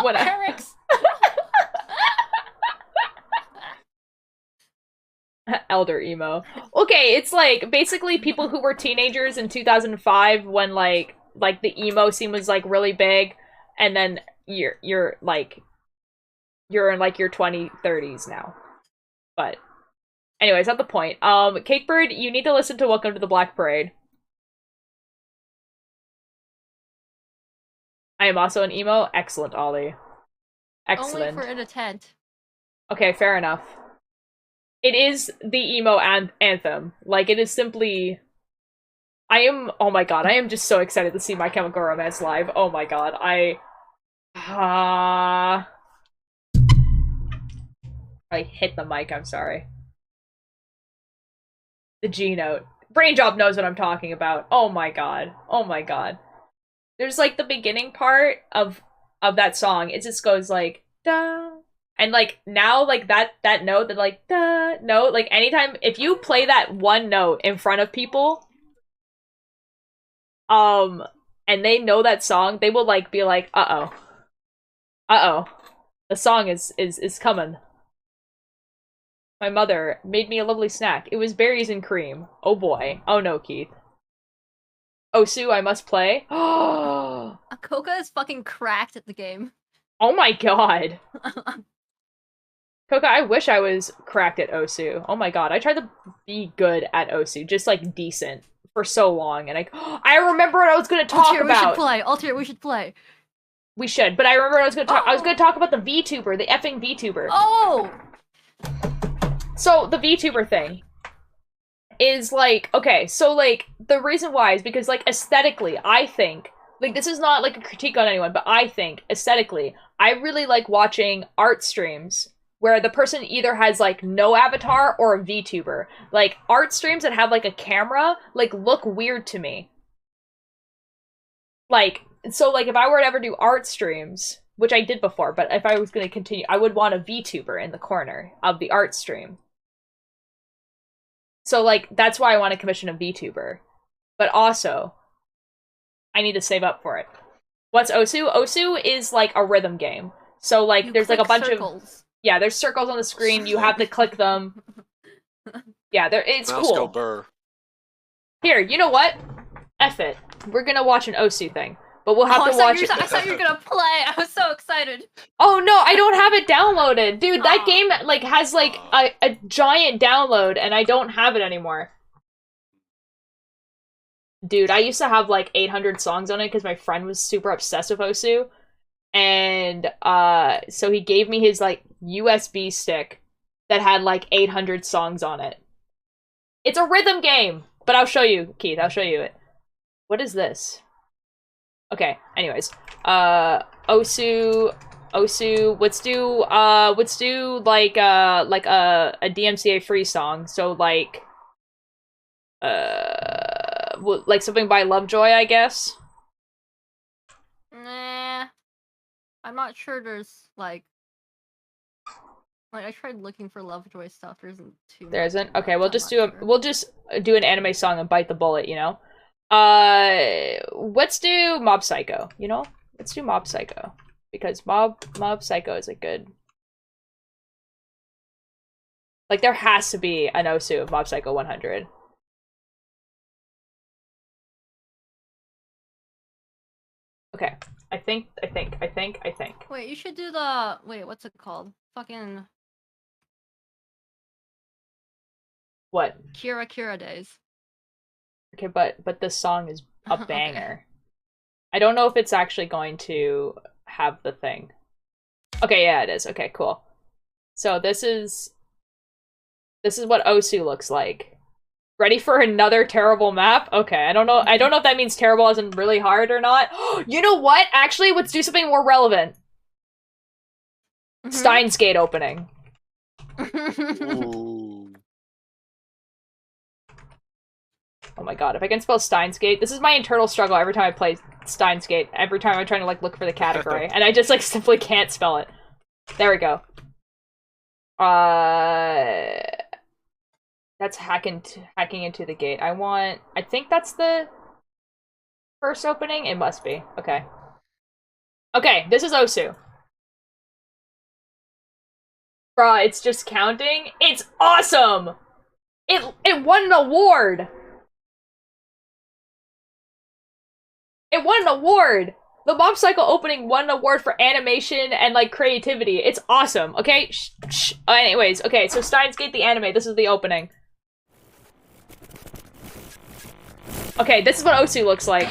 What Eric's?
Elder emo. Okay, it's like basically people who were teenagers in 2005 when like the emo scene was like really big, and then you're in like your 30s now. But anyways, not the point. Cakebird, you need to listen to Welcome to the Black Parade. I am also an emo. Excellent, Ollie. Excellent.
Only for in a tent.
Okay, fair enough. It is the emo anthem. Like, it is simply... oh my god, I am just so excited to see My Chemical Romance live. Oh my god, I hit the mic, I'm sorry. The G note. Brainjob knows what I'm talking about. Oh my god. Oh my god. There's like the beginning part of that song. It just goes like da, and like now like that note, that like da note, like anytime if you play that one note in front of people, and they know that song, they will like be like, uh-oh, the song is coming. My mother made me a lovely snack. It was berries and cream. Oh boy. Oh no, Keith. Osu, I must play. Oh,
Coca is fucking cracked at the game.
oh my god. Coca, I wish I was cracked at Osu. Oh my god, I tried to be good at Osu, just like decent, for so long, and I remember what I was gonna talk
Altair,
about.
we should play. Altair, we should play.
We should, but I remember what I was gonna talk. I was gonna talk about the VTuber, the effing VTuber.
Oh!
So, the VTuber thing is, like, okay, so, like, the reason why is because, like, aesthetically, I think, like, this is not, like, a critique on anyone, but I think, aesthetically, I really like watching art streams where the person either has, like, no avatar or a VTuber. Like, art streams that have, like, a camera, like, look weird to me. Like, so, like, if I were to ever do art streams, which I did before, but if I was going to continue, I would want a VTuber in the corner of the art stream. So, like, that's why I want to commission a VTuber. But also, I need to save up for it. What's Osu? Osu is, like, a rhythm game. So, like, there's, like, a bunch of... Yeah, there's circles on the screen, you have to click them. Yeah, it's
Mouse
cool.
go burr.
Here, you know what? F it. We're gonna watch an Osu thing. But we'll have to watch it.
I thought you were gonna play. I was so excited.
Oh no, I don't have it downloaded. Dude, that game like has like a giant download and I don't have it anymore. Dude, I used to have like 800 songs on it because my friend was super obsessed with Osu. And so he gave me his like USB stick that had like 800 songs on it. It's a rhythm game, but I'll show you, Keith. I'll show you it. What is this? Okay, anyways. Osu, let's do like a DMCA free song. So like like something by Lovejoy, I guess.
Nah. I'm not sure there's like I tried looking for Lovejoy stuff. There isn't too much.
There isn't? Okay, we'll just do an anime song and bite the bullet, you know? Let's do Mob Psycho, you know? Let's do Mob Psycho. Because Mob Psycho is a good... Like, there has to be an Osu of Mob Psycho 100. Okay. I think.
Wait, you should do the... Wait, what's it called? Fucking...
What?
Kira Days.
Okay, but this song is a banger. Okay. I don't know if it's actually going to have the thing. Okay, yeah, it is. Okay, cool. So this is what Osu looks like. Ready for another terrible map? Okay, I don't know if that means terrible as in really hard or not. You know what? Actually, let's do something more relevant. Steins Gate opening.
Ooh.
Oh my god, if I can spell Steins Gate, this is my internal struggle every time I play Steins Gate. Every time I'm trying to like look for the category, and I just like simply can't spell it. There we go. That's hacking into the gate. I think that's the first opening? It must be. Okay. Okay, this is Osu. Bruh, it's just counting. It's awesome! It won an award! It won an award! The Mob Psycho opening won an award for animation and, like, creativity. It's awesome, okay? Shh. Anyways, okay, so Steins Gate the anime. This is the opening. Okay, this is what Osu looks like.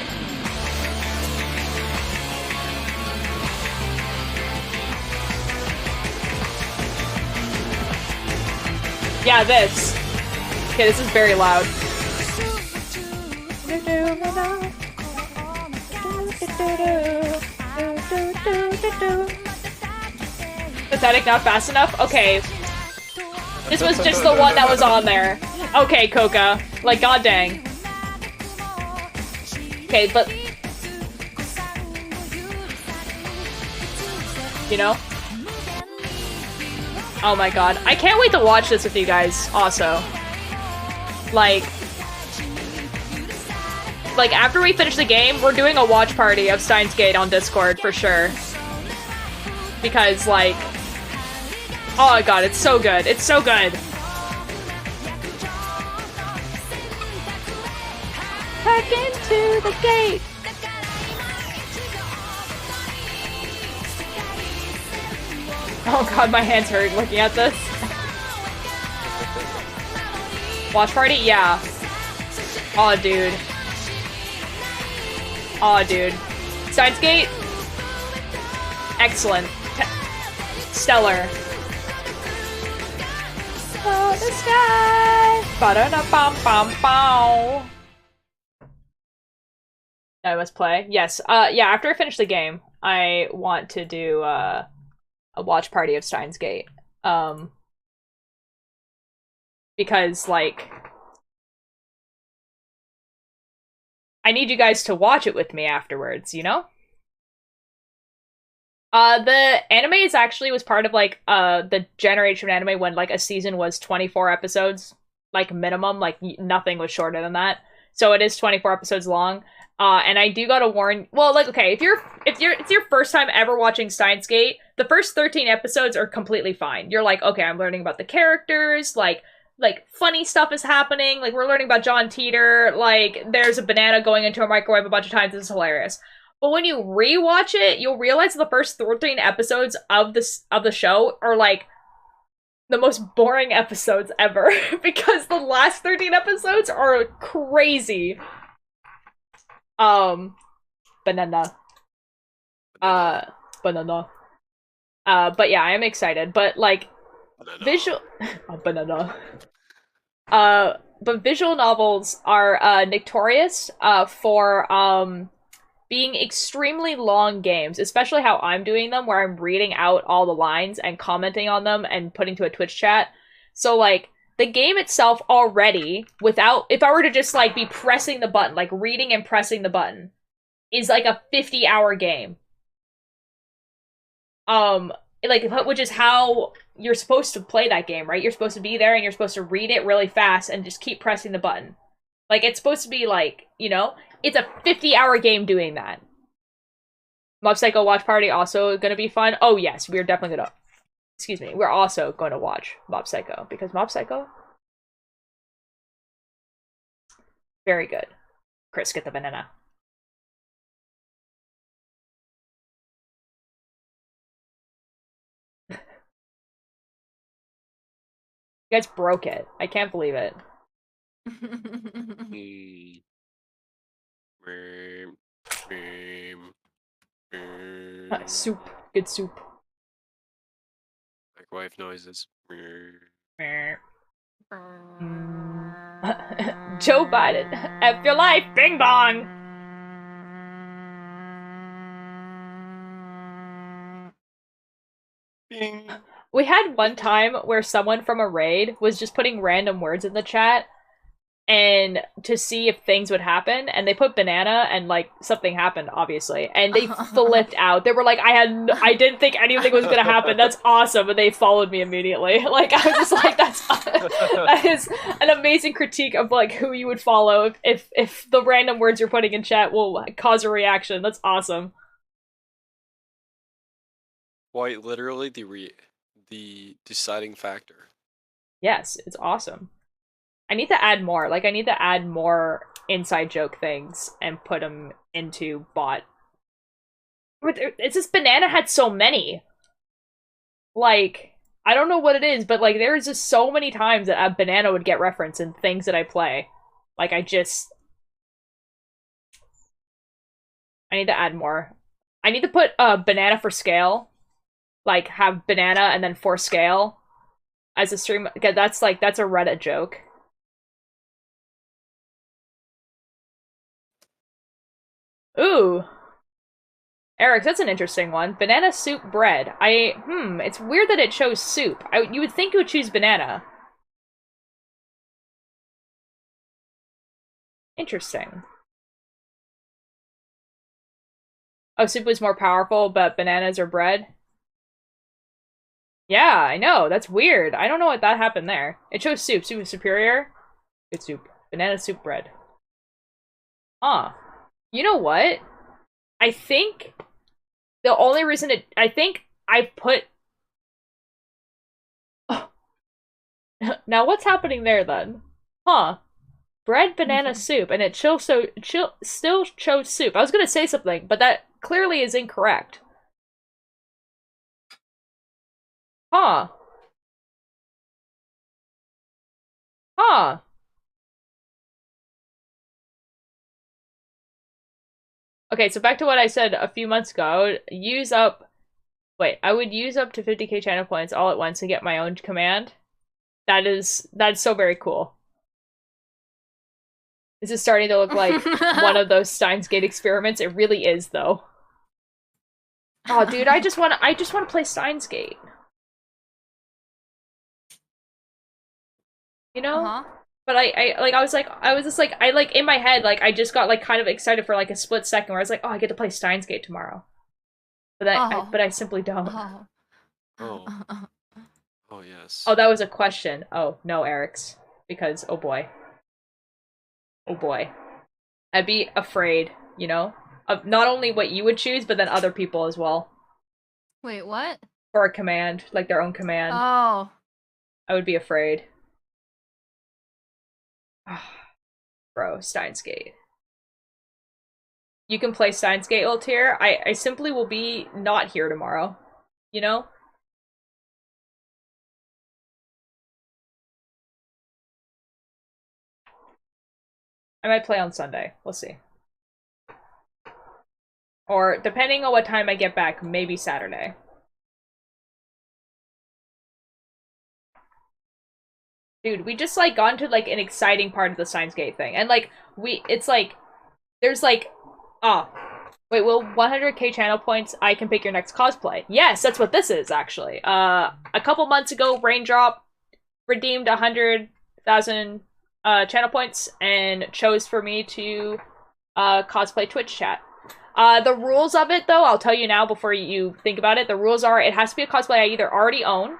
Yeah, this. Okay, this is very loud. Pathetic, not fast enough? Okay. This was just the one that was on there. Okay, Coca. Like, god dang. Okay, but... You know? Oh my god. I can't wait to watch this with you guys, also. Like, after we finish the game, we're doing a watch party of Steins Gate on Discord, for sure. Because, like... Oh my god, it's so good. It's so good. Back into the gate! Oh god, my hands hurt looking at this. Watch party? Yeah. Aw, dude. Aw, dude. Steins Gate? Excellent. Stellar. Oh, the sky! Ba-da-da-bum-bum-bow. I must play. Yes. Yeah, after I finish the game, I want to do, a watch party of Steins Gate. Because, like... I need you guys to watch it with me afterwards, you know? The anime is actually was part of, like, the generation of anime when, like, a season was 24 episodes. Like, minimum. Like, nothing was shorter than that. So it is 24 episodes long. And I do gotta warn, well, like, okay, if it's your first time ever watching Steins Gate, the first 13 episodes are completely fine. You're like, okay, I'm learning about the characters, like, funny stuff is happening, like, we're learning about John Teeter, like, there's a banana going into a microwave a bunch of times, this is hilarious. But when you rewatch it, you'll realize the first 13 episodes of the show are, like, the most boring episodes ever, because the last 13 episodes are crazy. Banana. Banana. But yeah, I am excited. But, like, visual... banana. But visual novels are, notorious, for, being extremely long games, especially how I'm doing them, where I'm reading out all the lines and commenting on them and putting to a Twitch chat. So, like, the game itself already, without, if I were to just, like, be pressing the button, like, reading and pressing the button, is, like, a 50-hour game. Like, which is how you're supposed to play that game, right? You're supposed to be there and you're supposed to read it really fast and just keep pressing the button. Like, it's supposed to be, like, you know? It's a 50-hour game doing that. Mob Psycho Watch Party also gonna be fun. Oh, yes, we're definitely gonna... Excuse me, we're also going to watch Mob Psycho, because Mob Psycho... Very good. Chris, get the banana. You guys broke it. I can't believe it. Soup. Good soup.
Microwave noises.
Joe Biden. F your life. Bing bong.
Bing.
We had one time where someone from a raid was just putting random words in the chat and to see if things would happen, and they put banana and, like, something happened, obviously, and they flipped out. They were like, I didn't think anything was gonna happen, that's awesome, and they followed me immediately. Like, I was just like, that is an amazing critique of, like, who you would follow if the random words you're putting in chat will cause a reaction. That's awesome.
Quite literally the deciding factor.
Yes, it's awesome. I need to add more. Like, I need to add more inside joke things and put them into bot. It's just banana had so many. Like, I don't know what it is, but, like, there's just so many times that a banana would get referenced in things that I play. Like, I need to add more. I need to put banana for scale. Like, have banana and then for scale as a stream. Okay, that's a Reddit joke. Ooh. Eric, that's an interesting one. Banana soup bread. It's weird that it chose soup. You would think it would choose banana. Interesting. Oh, soup was more powerful, but bananas are bread? Yeah, I know. That's weird. I don't know what that happened there. It chose soup. Soup is superior. Good soup. Banana soup bread. Huh. You know what? I think the only reason I think I put... Now what's happening there then? Huh. Bread, banana, soup, and it still chose soup. I was gonna say something, but that clearly is incorrect. Huh. Huh. Okay, so back to what I said a few months ago. I would use up... Wait, I would use up to 50k channel points all at once to get my own command. That's so very cool. This is starting to look like one of those Steins Gate experiments. It really is, though. Oh, dude, I just want to play Steins Gate. You know? But I was just like, in my head, like, I just got, like, kind of excited for, like, a split second where I was like, oh, I get to play Steins Gate tomorrow. But I simply don't.
Oh. Oh, yes.
Oh, that was a question. Oh, no, Eric's. Because, oh boy. Oh boy. I'd be afraid, you know? Of not only what you would choose, but then other people as well.
Wait, what?
For a command, like their own command.
Oh.
I would be afraid. Bro, Steins Gate. You can play Steins Gate ult here. I simply will be not here tomorrow. You know? I might play on Sunday. We'll see. Or, depending on what time I get back, maybe Saturday. Dude, we just, like, gone to, like, an exciting part of the Steins Gate thing. And, like, it's, like, there's, like, wait, will 100k channel points, I can pick your next cosplay. Yes, that's what this is, actually. A couple months ago, Raindrop redeemed 100,000 channel points and chose for me to cosplay Twitch chat. The rules of it, though, I'll tell you now before you think about it. The rules are, it has to be a cosplay I either already own,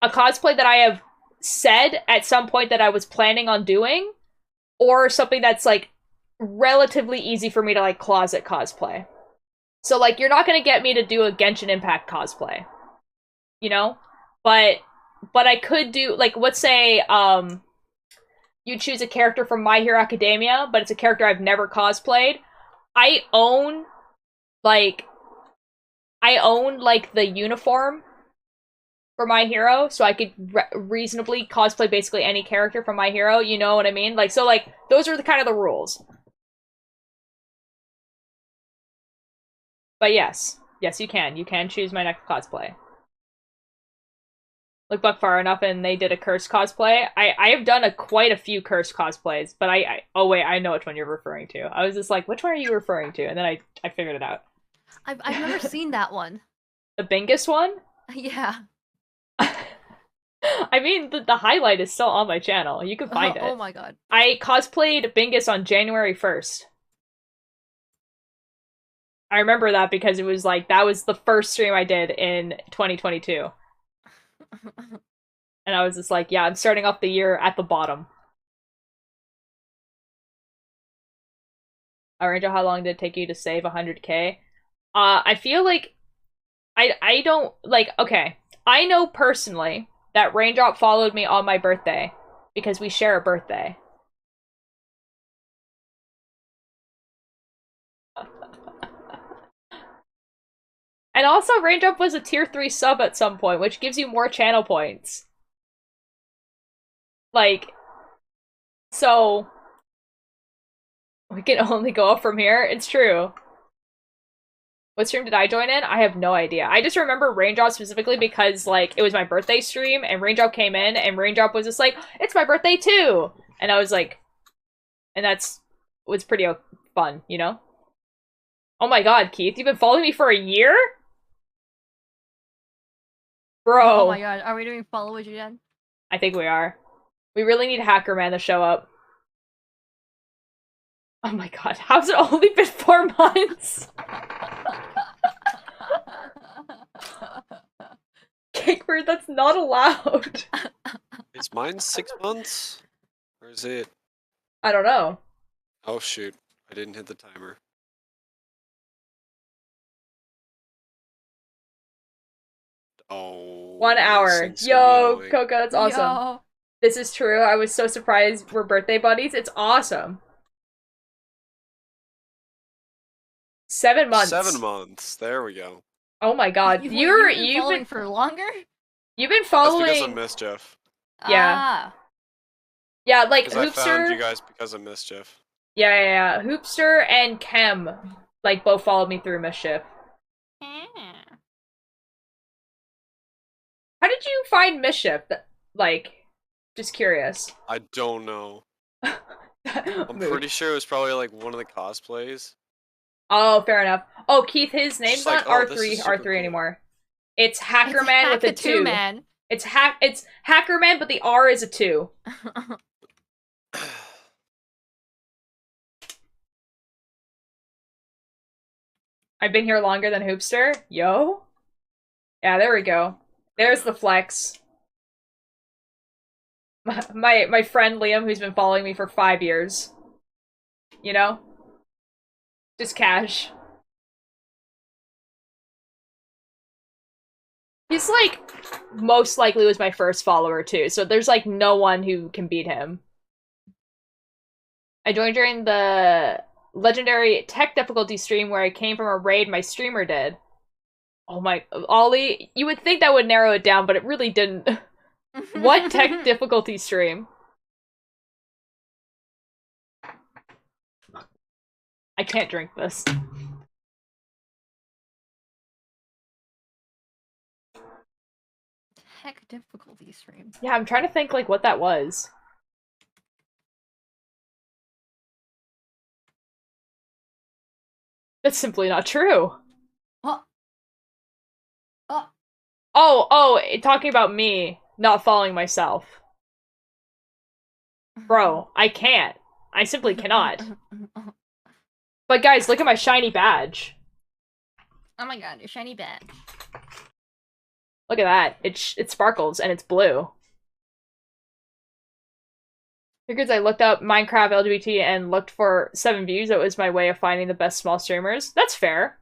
a cosplay that I have said at some point that I was planning on doing, or something that's, like, relatively easy for me to, like, closet cosplay. So, like, you're not gonna get me to do a Genshin Impact cosplay. You know? But I could do, like, let's say, you choose a character from My Hero Academia, but it's a character I've never cosplayed. I own, like, the uniform for My Hero, so I could reasonably cosplay basically any character from My Hero, you know what I mean? Like, so, like, those are the kind of the rules. But yes, you can. You can choose my next cosplay. Look back far enough and they did a Curse cosplay. I have done quite a few Curse cosplays, but oh wait, I know which one you're referring to. I was just like, which one are you referring to? And then I figured it out.
I've never seen that one.
The Bingus one?
Yeah.
I mean, the highlight is still on my channel. You can find it.
Oh my god.
I cosplayed Bingus on January 1st. I remember that because it was like, that was the first stream I did in 2022. And I was just like, yeah, I'm starting off the year at the bottom. Rachel, how long did it take you to save 100k? I feel like I don't, like, okay. I know personally that Raindrop followed me on my birthday because we share a birthday. And also, Raindrop was a tier 3 sub at some point, which gives you more channel points. Like, so we can only go up from here. It's true. What stream did I join in? I have no idea. I just remember Raindrop specifically because, like, it was my birthday stream, and Raindrop came in, and Raindrop was just like, it's my birthday too! And I was like, and was pretty fun, you know? Oh my god, Keith, you've been following me for a year? Bro.
Oh my god, are we doing follow again?
I think we are. We really need Hacker Man to show up. Oh my god, how's it only been 4 months? Cakebird, that's not allowed.
Is mine 6 months? Or is it?
I don't know.
Oh shoot, I didn't hit the timer. Oh.
1 hour.
this thing's
Yo,
annoying.
Coco, that's awesome.
Yo.
This is true. I was so surprised we're birthday buddies. It's awesome. 7 months.
7 months. There we go.
Oh my god.
You've
You've
following
been
for longer?
You've been
That's
following
because of Mischief.
Yeah.
Ah.
Yeah, like
Because I found you
Hoopster.
guys because of Mischief.
Yeah. Hoopster and Kem like both followed me through Mischief. How did you find Mischief? Like, just curious.
I don't know. I'm pretty sure it was probably like one of the cosplays.
Oh, fair enough. Oh, Keith, his name's
Just like,
not
oh, this
R3
is super
R3
cool.
anymore. It's Hackerman with a 2.
Man.
It's Hackerman, but the R is a 2. I've been here longer than Hoopster. Yo. Yeah, there we go. There's the flex. My friend Liam, who's been following me for 5 years. You know? Just cash. He's like most likely was my first follower too, so there's like no one who can beat him. I joined during the legendary tech difficulty stream where I came from a raid my streamer did. Oh my, Ollie, you would think that would narrow it down, but it really didn't. What tech difficulty stream? I can't drink this.
Heck, difficulty stream.
Yeah, I'm trying to think like what that was. That's simply not true.
Oh. Oh.
Oh, talking about me not following myself. Bro, I can't. I simply cannot. But guys, look at my shiny badge.
Oh my god, your shiny badge.
Look at that. It sparkles and it's blue. Because I looked up Minecraft LGBT and looked for 7 views. It was my way of finding the best small streamers. That's fair.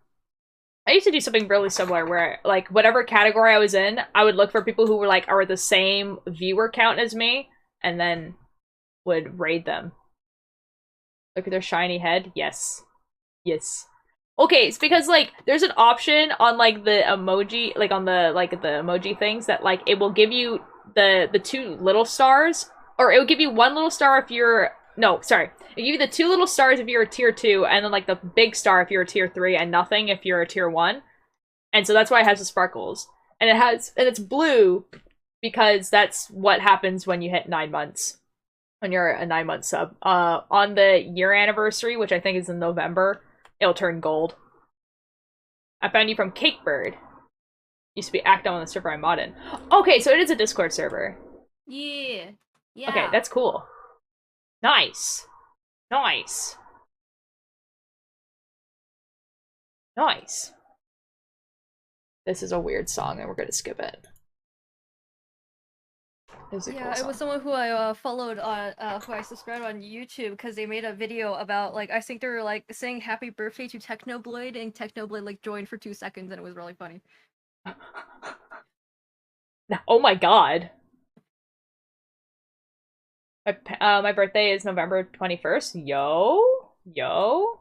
I used to do something really similar where, like, whatever category I was in, I would look for people who were, like, are the same viewer count as me, and then would raid them. Look at their shiny head. Yes. Yes. Okay, it's because, like, there's an option on, like, the emoji, like, on the, like, the emoji things that, like, it will give you the 2 little stars, or it will give you 1 little star if you're, no, sorry. It'll give you the 2 little stars if you're a tier 2, and then, like, the big star if you're a tier 3, and nothing if you're a tier 1. And so that's why it has the sparkles. And it's blue, because that's what happens when you hit 9 months. When you're a 9-month sub. On the year anniversary, which I think is in November, it'll turn gold. I found you from Cakebird. Used to be active on the server I'm modded. Okay, so it is a Discord server.
Yeah. Yeah.
Okay, that's cool. Nice. Nice. Nice. This is a weird song and we're gonna skip it.
It was someone who I followed on, who I subscribed on YouTube because they made a video about, like, I think they were, like, saying happy birthday to Technoblade, and Technoblade, like, joined for 2 seconds, and it was really funny.
Oh my god. My birthday is November 21st. Yo. Yo.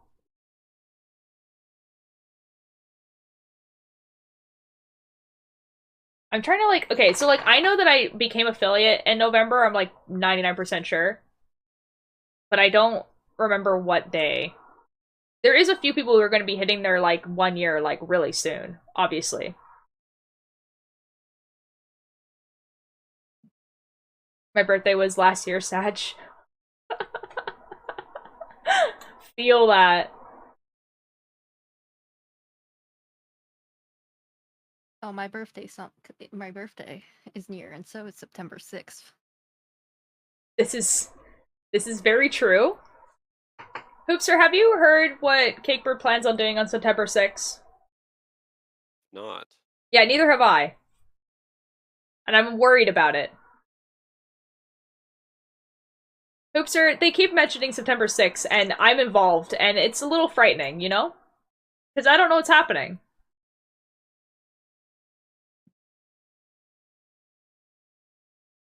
I'm trying to, like, okay, so, like, I know that I became affiliate in November, I'm, like, 99% sure. But I don't remember what day. There is a few people who are going to be hitting their, like, 1 year, like, really soon, obviously. My birthday was last year, Sag. Feel that.
Oh, my birthday is near, and so it's September 6th.
This is very true. Hoopster, have you heard what Cakebird plans on doing on September 6th?
Not.
Yeah, neither have I. And I'm worried about it. Hoopster, they keep mentioning September 6th, and I'm involved, and it's a little frightening, you know? Because I don't know what's happening.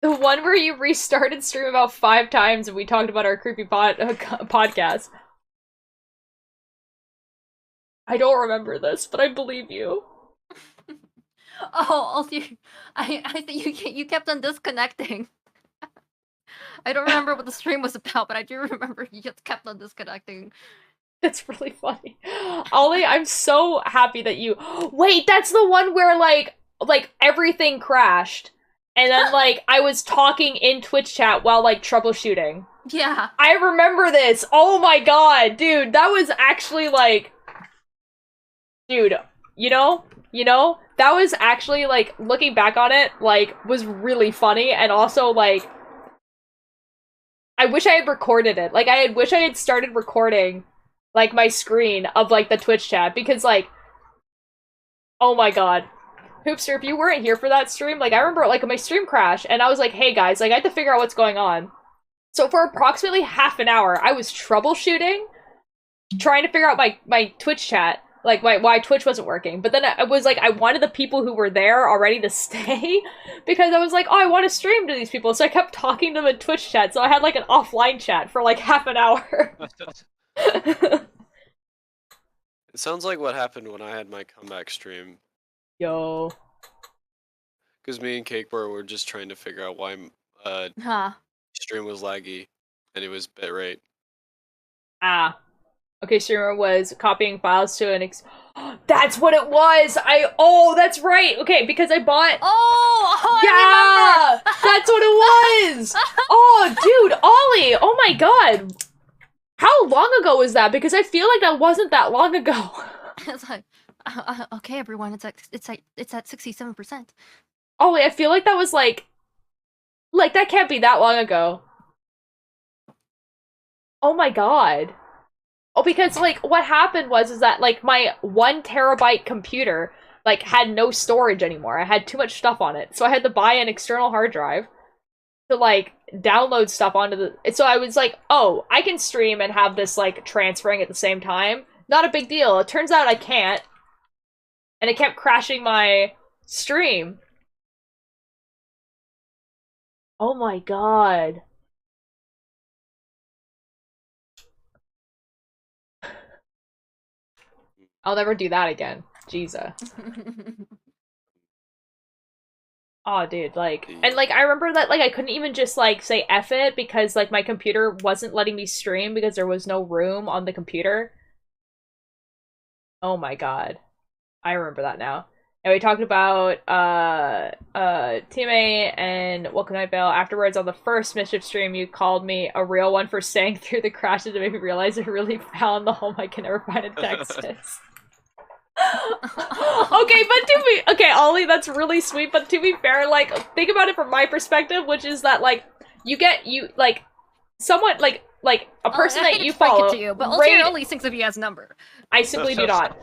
The one where you restarted stream about 5 times and we talked about our creepy podcast. I don't remember this, but I believe you.
Oh, also, I think you kept on disconnecting. I don't remember what the stream was about, but I do remember you just kept on disconnecting.
That's really funny. Ollie, I'm so happy that you... Wait, that's the one where, like everything crashed. And then, like, I was talking in Twitch chat while, like, troubleshooting.
Yeah.
I remember this! Oh my god, dude, that was actually, like... Dude, you know? That was actually, like, looking back on it, like, was really funny, and also, like... I wish I had recorded it. Like, I wish I had started recording, like, my screen of, like, the Twitch chat, because, like... Oh my god. Hoopster, if you weren't here for that stream, like, I remember, like, my stream crashed, and I was like, hey guys, like, I had to figure out what's going on. So for approximately half an hour, I was troubleshooting, trying to figure out my Twitch chat, like, why Twitch wasn't working. But then I was like, I wanted the people who were there already to stay, because I was like, oh, I want to stream to these people, so I kept talking to them in Twitch chat, so I had, like, an offline chat for, like, half an hour.
It sounds like what happened when I had my comeback stream.
Yo.
Because me and Cakebird were just trying to figure out why stream was laggy, and it was bitrate.
Ah. Okay, streamer was copying files to an That's what it was! Oh, that's right! Okay, because I bought...
Oh,
yeah! That's what it was! Oh, dude, Ollie! Oh my god! How long ago was that? Because I feel like that wasn't that long ago.
It's like, okay, everyone, it's at 67%.
Ollie, I feel like that was like that can't be that long ago. Oh my god. Oh, because, like, what happened is that, like, my 1 terabyte computer, like, had no storage anymore. I had too much stuff on it. So I had to buy an external hard drive to, like, download stuff onto the... So I was like, oh, I can stream and have this, like, transferring at the same time. Not a big deal. It turns out I can't. And it kept crashing my stream. Oh my god. I'll never do that again. Jesus. Oh, dude, like... And, like, I remember that, like, I couldn't even just, like, say F it because, like, my computer wasn't letting me stream because there was no room on the computer. Oh my god. I remember that now. And we talked about, teammate and Welcome Night Bell. Afterwards, on the first Mischief stream, you called me a real one for saying through the crashes to make me realize I really found the home I can never find in Texas. Okay, okay, Ollie, that's really sweet, but to be fair, like, think about it from my perspective, which is that, like, someone, like, a person that you follow...
It to you, but also only thinks of you as number.
I simply do not.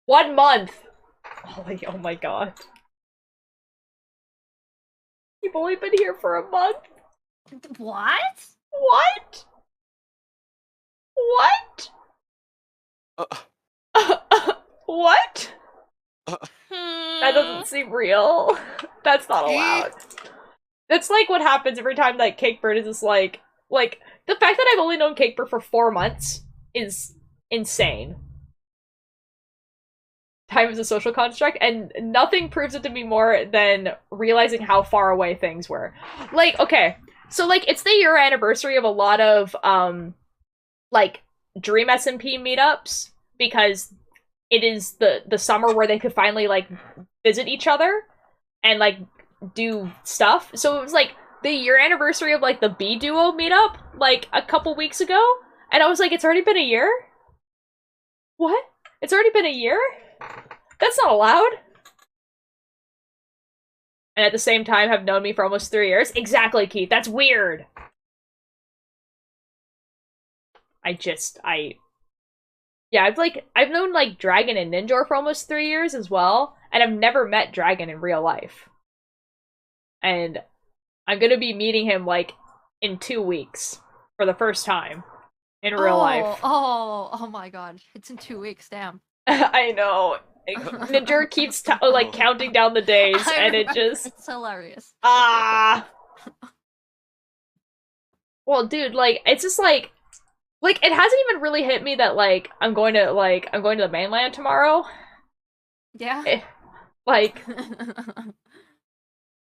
1 month! Ollie, oh my god. You've only been here for a month?
What?
What? What? What? That doesn't seem real. That's not allowed. That's like what happens every time that Cakebird is just like, the fact that I've only known Cakebird for 4 months is insane. Time is a social construct, and nothing proves it to me more than realizing how far away things were. Like, okay, so, like, it's the year anniversary of a lot of, like, Dream SMP meetups, because it is the summer where they could finally, like, visit each other and, like, do stuff. So it was, like, the year anniversary of, like, the B-Duo meetup, like, a couple weeks ago, and I was like, it's already been a year? What? It's already been a year? That's not allowed. And at the same time have known me for almost 3 years? Exactly, Keith. That's weird. Yeah, I've known like Dragon and Ninja for almost 3 years as well, and I've never met Dragon in real life. And I'm gonna be meeting him like in 2 weeks for the first time in real life.
Oh my god. It's in 2 weeks, damn.
I know. Ninja keeps like counting down the days, and it just
it's hilarious.
Well, dude, like it's just like it hasn't even really hit me that like I'm going to the mainland tomorrow.
Yeah.
Like,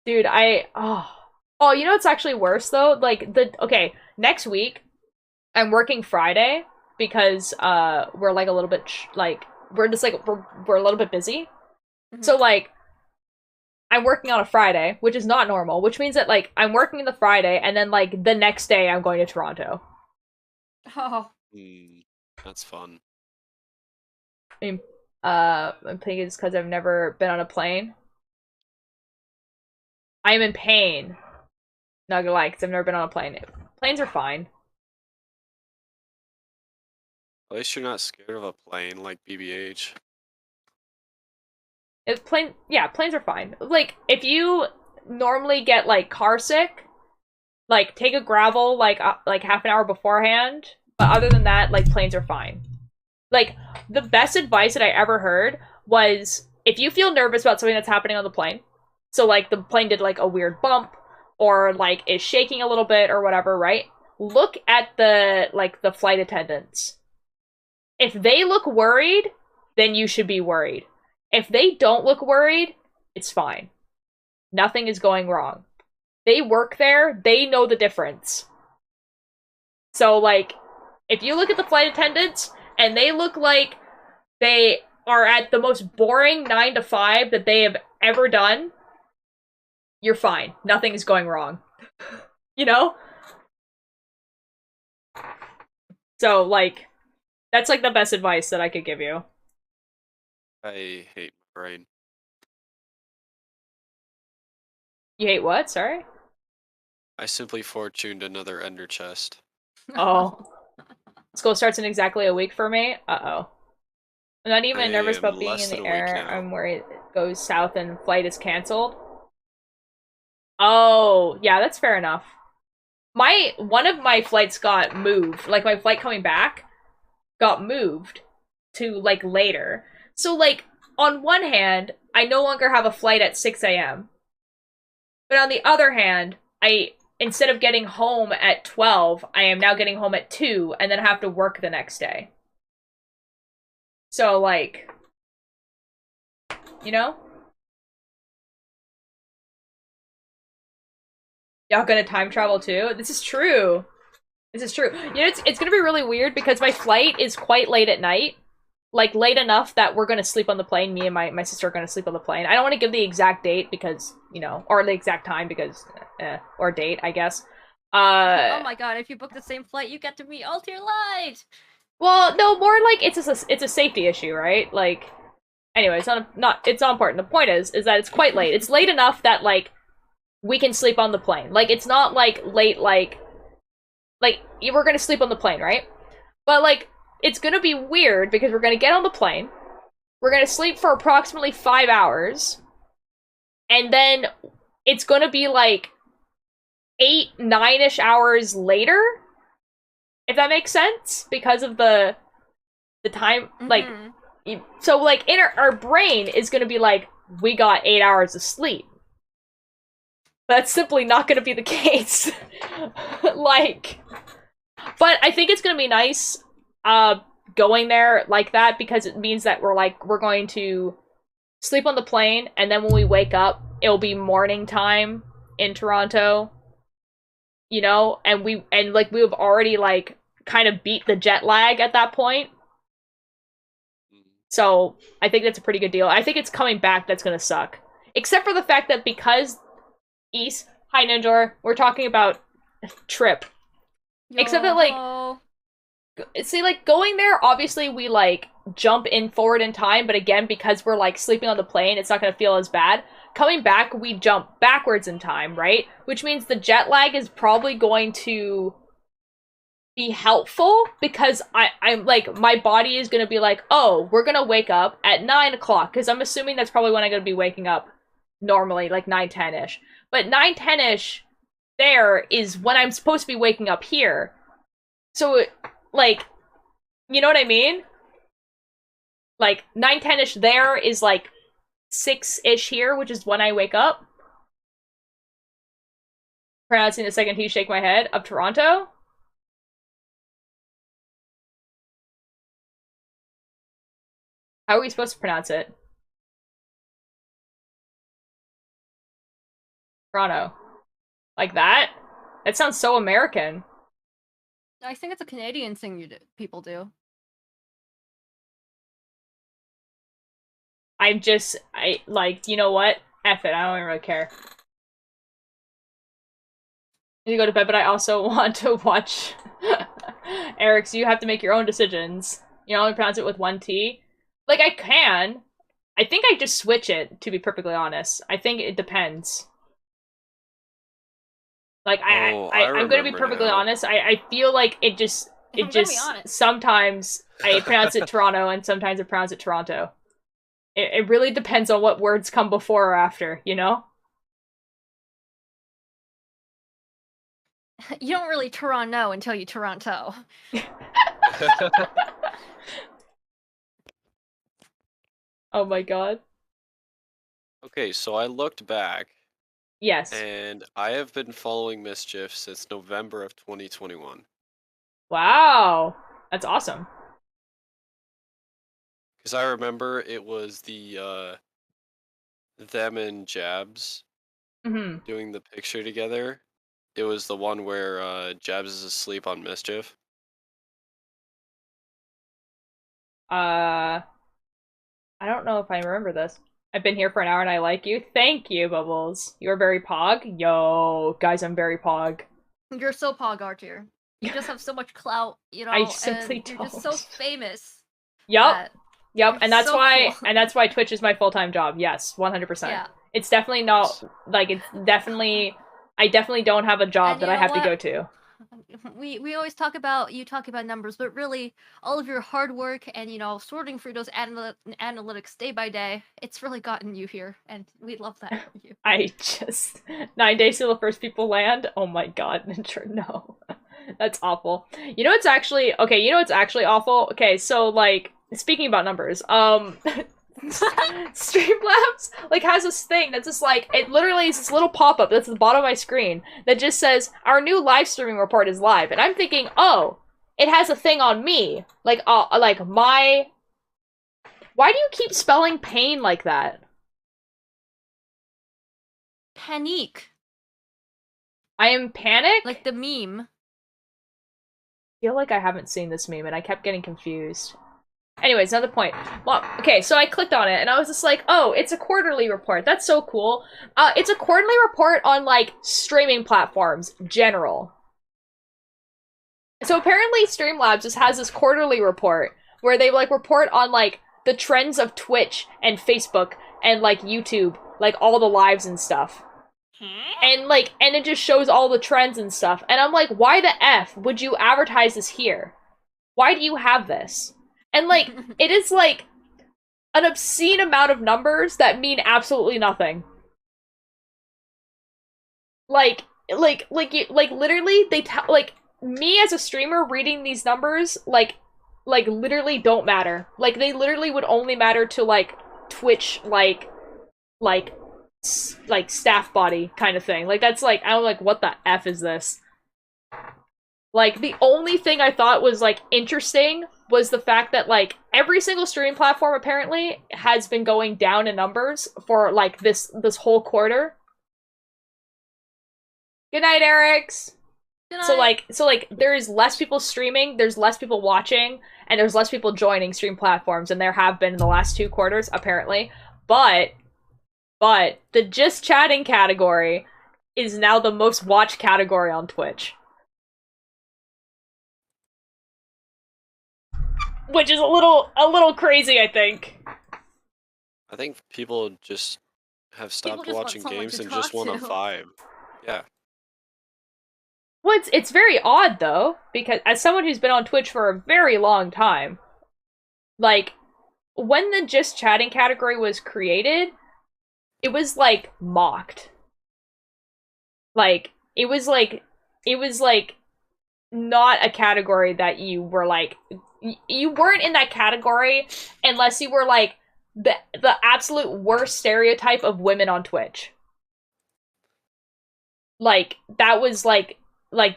dude, oh, you know what's actually worse though? Like next week I'm working Friday because we're like a little bit we're just like we're a little bit busy. So like I'm working on a Friday, which is not normal, which means that like I'm working the Friday and then like the next day I'm going to Toronto.
Oh.
That's fun.
I mean, I'm thinking it's because I've never been on a plane. I am in pain. Not gonna lie, because I've never been on a plane. Planes are fine.
At least you're not scared of a plane like BBH.
Planes are fine. Like, if you normally get, like, car sick, like, take a gravel, like half an hour beforehand. But other than that, like, planes are fine. Like, the best advice that I ever heard was, if you feel nervous about something that's happening on the plane, so, like, the plane did, like, a weird bump, or, like, is shaking a little bit, or whatever, right? Look at the flight attendants. If they look worried, then you should be worried. If they don't look worried, it's fine. Nothing is going wrong. They work there, they know the difference. So, like, if you look at the flight attendants, and they look like they are at the most boring 9 to 5 that they have ever done, you're fine. Nothing is going wrong. You know? So, like, that's, like, the best advice that I could give you.
I hate my brain.
You hate what? Sorry?
I simply fortuned another ender chest.
Oh. School starts in exactly a week for me? Uh-oh. I'm not even nervous about being in the air. I'm worried it goes south and flight is cancelled. Oh, yeah, that's fair enough. One of my flights got moved. Like, my flight coming back got moved to, like, later. So, like, on one hand, I no longer have a flight at 6 a.m. But on the other hand, instead of getting home at 12, I am now getting home at 2 and then have to work the next day. So, like, you know? Y'all gonna time travel too? This is true. This is true. You know, it's gonna be really weird because my flight is quite late at night. Like, late enough that we're gonna sleep on the plane. Me and my sister are gonna sleep on the plane. I don't want to give the exact date because, you know, or the exact time because, or date, I guess.
Oh my god, if you book the same flight, you get to meet Altair Light!
Well, no, more like it's a safety issue, right? Like, anyway, it's not important. The point is that it's quite late. It's late enough that, like, we can sleep on the plane. Like, it's not, like, late, like, we're gonna sleep on the plane, right? But, like, it's gonna be weird because we're gonna get on the plane, we're gonna sleep for approximately 5 hours, and then it's gonna be, like, 8, 9-ish hours later, if that makes sense, because of the time, like, so, like, our brain is gonna be like, we got 8 hours of sleep. But that's simply not gonna be the case. Like, but I think it's gonna be nice, going there like that, because it means that we're going to sleep on the plane, and then when we wake up, it'll be morning time in Toronto, you know, and we have already, like, kind of beat the jet lag at that point. So I think that's a pretty good deal. I think it's coming back that's gonna suck. Except for the fact that because East, hi Ninjor, we're talking about trip. Yo. Except that, like, see, like, going there, obviously we, like, jump in forward in time, but again, because we're, like, sleeping on the plane, it's not gonna feel as bad. Coming back, we jump backwards in time, right? Which means the jet lag is probably going to be helpful because I'm like, my body is gonna be like, oh, we're gonna wake up at 9 o'clock, because I'm assuming that's probably when I'm gonna be waking up normally, like 9-10-ish. But 9-10-ish there is when I'm supposed to be waking up here. So, like, you know what I mean? Like, 9-10-ish there is like 6-ish here, which is when I wake up. Pronouncing the second T, shake my head, of Toronto. How are we supposed to pronounce it? Toronto. Like that? That sounds so American.
I think it's a Canadian thing people do.
You know what? F it, I don't even really care. I need to go to bed, but I also want to watch Eric, so you have to make your own decisions. You only pronounce it with one T. Like, I can. I think I just switch it, to be perfectly honest. I think it depends. Like, I'm gonna be perfectly honest. I feel like it just sometimes I pronounce it Toronto and sometimes I pronounce it Toronto. It really depends on what words come before or after, you know?
You don't really Toronto until you Toronto.
Oh my god.
Okay, so I looked back.
Yes.
And I have been following Mischief since November of 2021.
Wow. That's awesome.
Because I remember it was the, them and Jabs doing the picture together. It was the one where, Jabs is asleep on Mischief.
I don't know if I remember this. I've been here for an hour and I like you. Thank you, Bubbles. You're very pog. Yo, guys, I'm very pog.
You're so pog, Archer. You just have so much clout, you know.
I simply don't.
You're just so famous.
Yep. Yep, and that's
so
why
cool.
and that's why Twitch is my full-time job. Yes, 100%.
Yeah.
It's definitely not like it's definitely I definitely don't have a job that I have to go to.
We always talk about numbers, but really all of your hard work and, you know, sorting through those analytics day by day, it's really gotten you here, and we love that for you.
I just 9 days till the first people land. Oh my god, no. That's awful. You know what's actually awful? Okay, so like speaking about numbers, Streamlabs like has this thing that's just like it literally is this little pop-up that's at the bottom of my screen that just says our new live streaming report is live, and I'm thinking, oh, it has a thing on me, like my. Why do you keep spelling pain like that?
Panique.
I am panic?
Like the meme.
I feel like I haven't seen this meme and I kept getting confused. Anyways, another point. Well, okay, so I clicked on it and I was just like, oh, it's a quarterly report. That's so cool. It's a quarterly report on, like, streaming platforms, general. So apparently Streamlabs just has this quarterly report where they, like, report on, like, the trends of Twitch and Facebook and, like, YouTube, like, all the lives and stuff. And, like, and it just shows all the trends and stuff. And I'm like, why the F would you advertise this here? Why do you have this? And, like, it is, like, an obscene amount of numbers that mean absolutely nothing. Like, literally, me as a streamer reading these numbers, like, literally don't matter. Like, they literally would only matter to, like, Twitch, like, staff body kind of thing. Like, that's, like, I'm like, what the F is this? Like, the only thing I thought was, like, interesting was the fact that, like, every single streaming platform apparently has been going down in numbers for, like, this whole quarter. Good night, Erics!
Good night.
So, like, there's less people streaming, there's less people watching, and there's less people joining stream platforms, and there have been in the last 2 quarters, apparently. But the just chatting category is now the most watched category on Twitch. Which is a little crazy, I think.
I think people just have stopped watching games and just want to vibe. Yeah.
Well, it's very odd, though, because as someone who's been on Twitch for a very long time, like, when the just chatting category was created, it was, like, mocked. Like, it was, like, not a category that you were, like, you weren't in that category unless you were, like, the absolute worst stereotype of women on Twitch. Like, that was, like,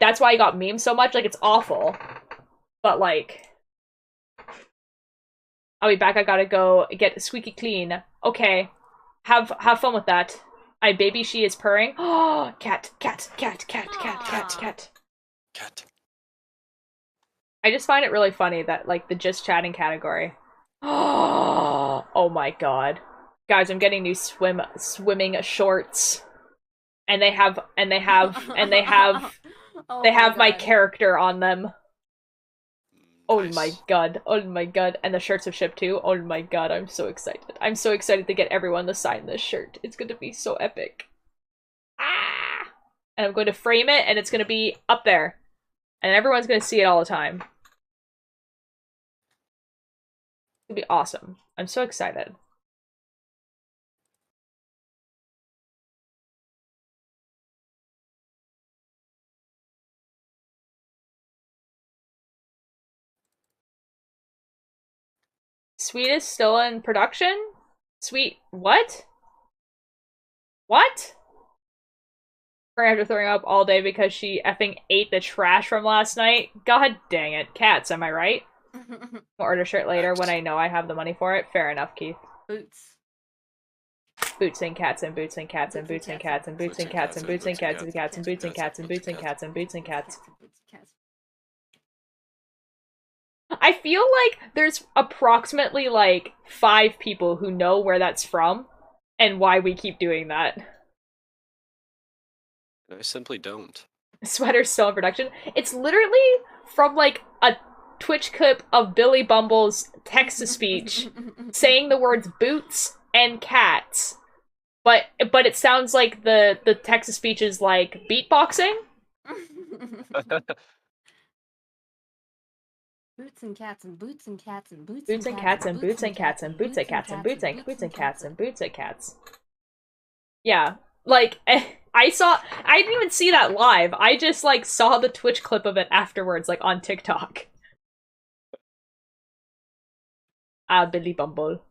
that's why I got memed so much. Like, it's awful. But, like... I'll be back. I gotta go get squeaky clean. Okay. Have fun with that. Baby, she is purring. Oh, cat. I just find it really funny that, like, the just chatting category. Oh my god. Guys, I'm getting new swimming shorts. And they have my character on them. Oh my god, and the shirts have shipped too. Oh my god, I'm so excited. I'm so excited to get everyone to sign this shirt. It's going to be so epic. Ah! And I'm going to frame it, and it's going to be up there. And everyone's going to see it all the time. It's going to be awesome. I'm so excited. Sweet is still in production? Sweet, what? What? After throwing up all day because she effing ate the trash from last night? God dang it. Cats, am I right? I'll order a shirt later when I know I have the money for it. Fair enough, Keith.
Boots.
Boots and cats and boots and cats and boots and cats and boots and cats and boots and cats and cats and boots and cats and boots and cats and boots and cats. I feel like there's approximately, like, 5 people who know where that's from and why we keep doing that.
I simply don't.
Sweater's still in production. It's literally from, like, a Twitch clip of Billy Bumble's text-to-speech saying the words boots and cats. But it sounds like the text-to-speech is, like, beatboxing.
Boots and cats and boots and cats and boots
and cats and boots and cats and boots and cats and boots and cats and boots and cats. Yeah, like I didn't even see that live. I just like saw the Twitch clip of it afterwards, like on TikTok. Billy Bumble.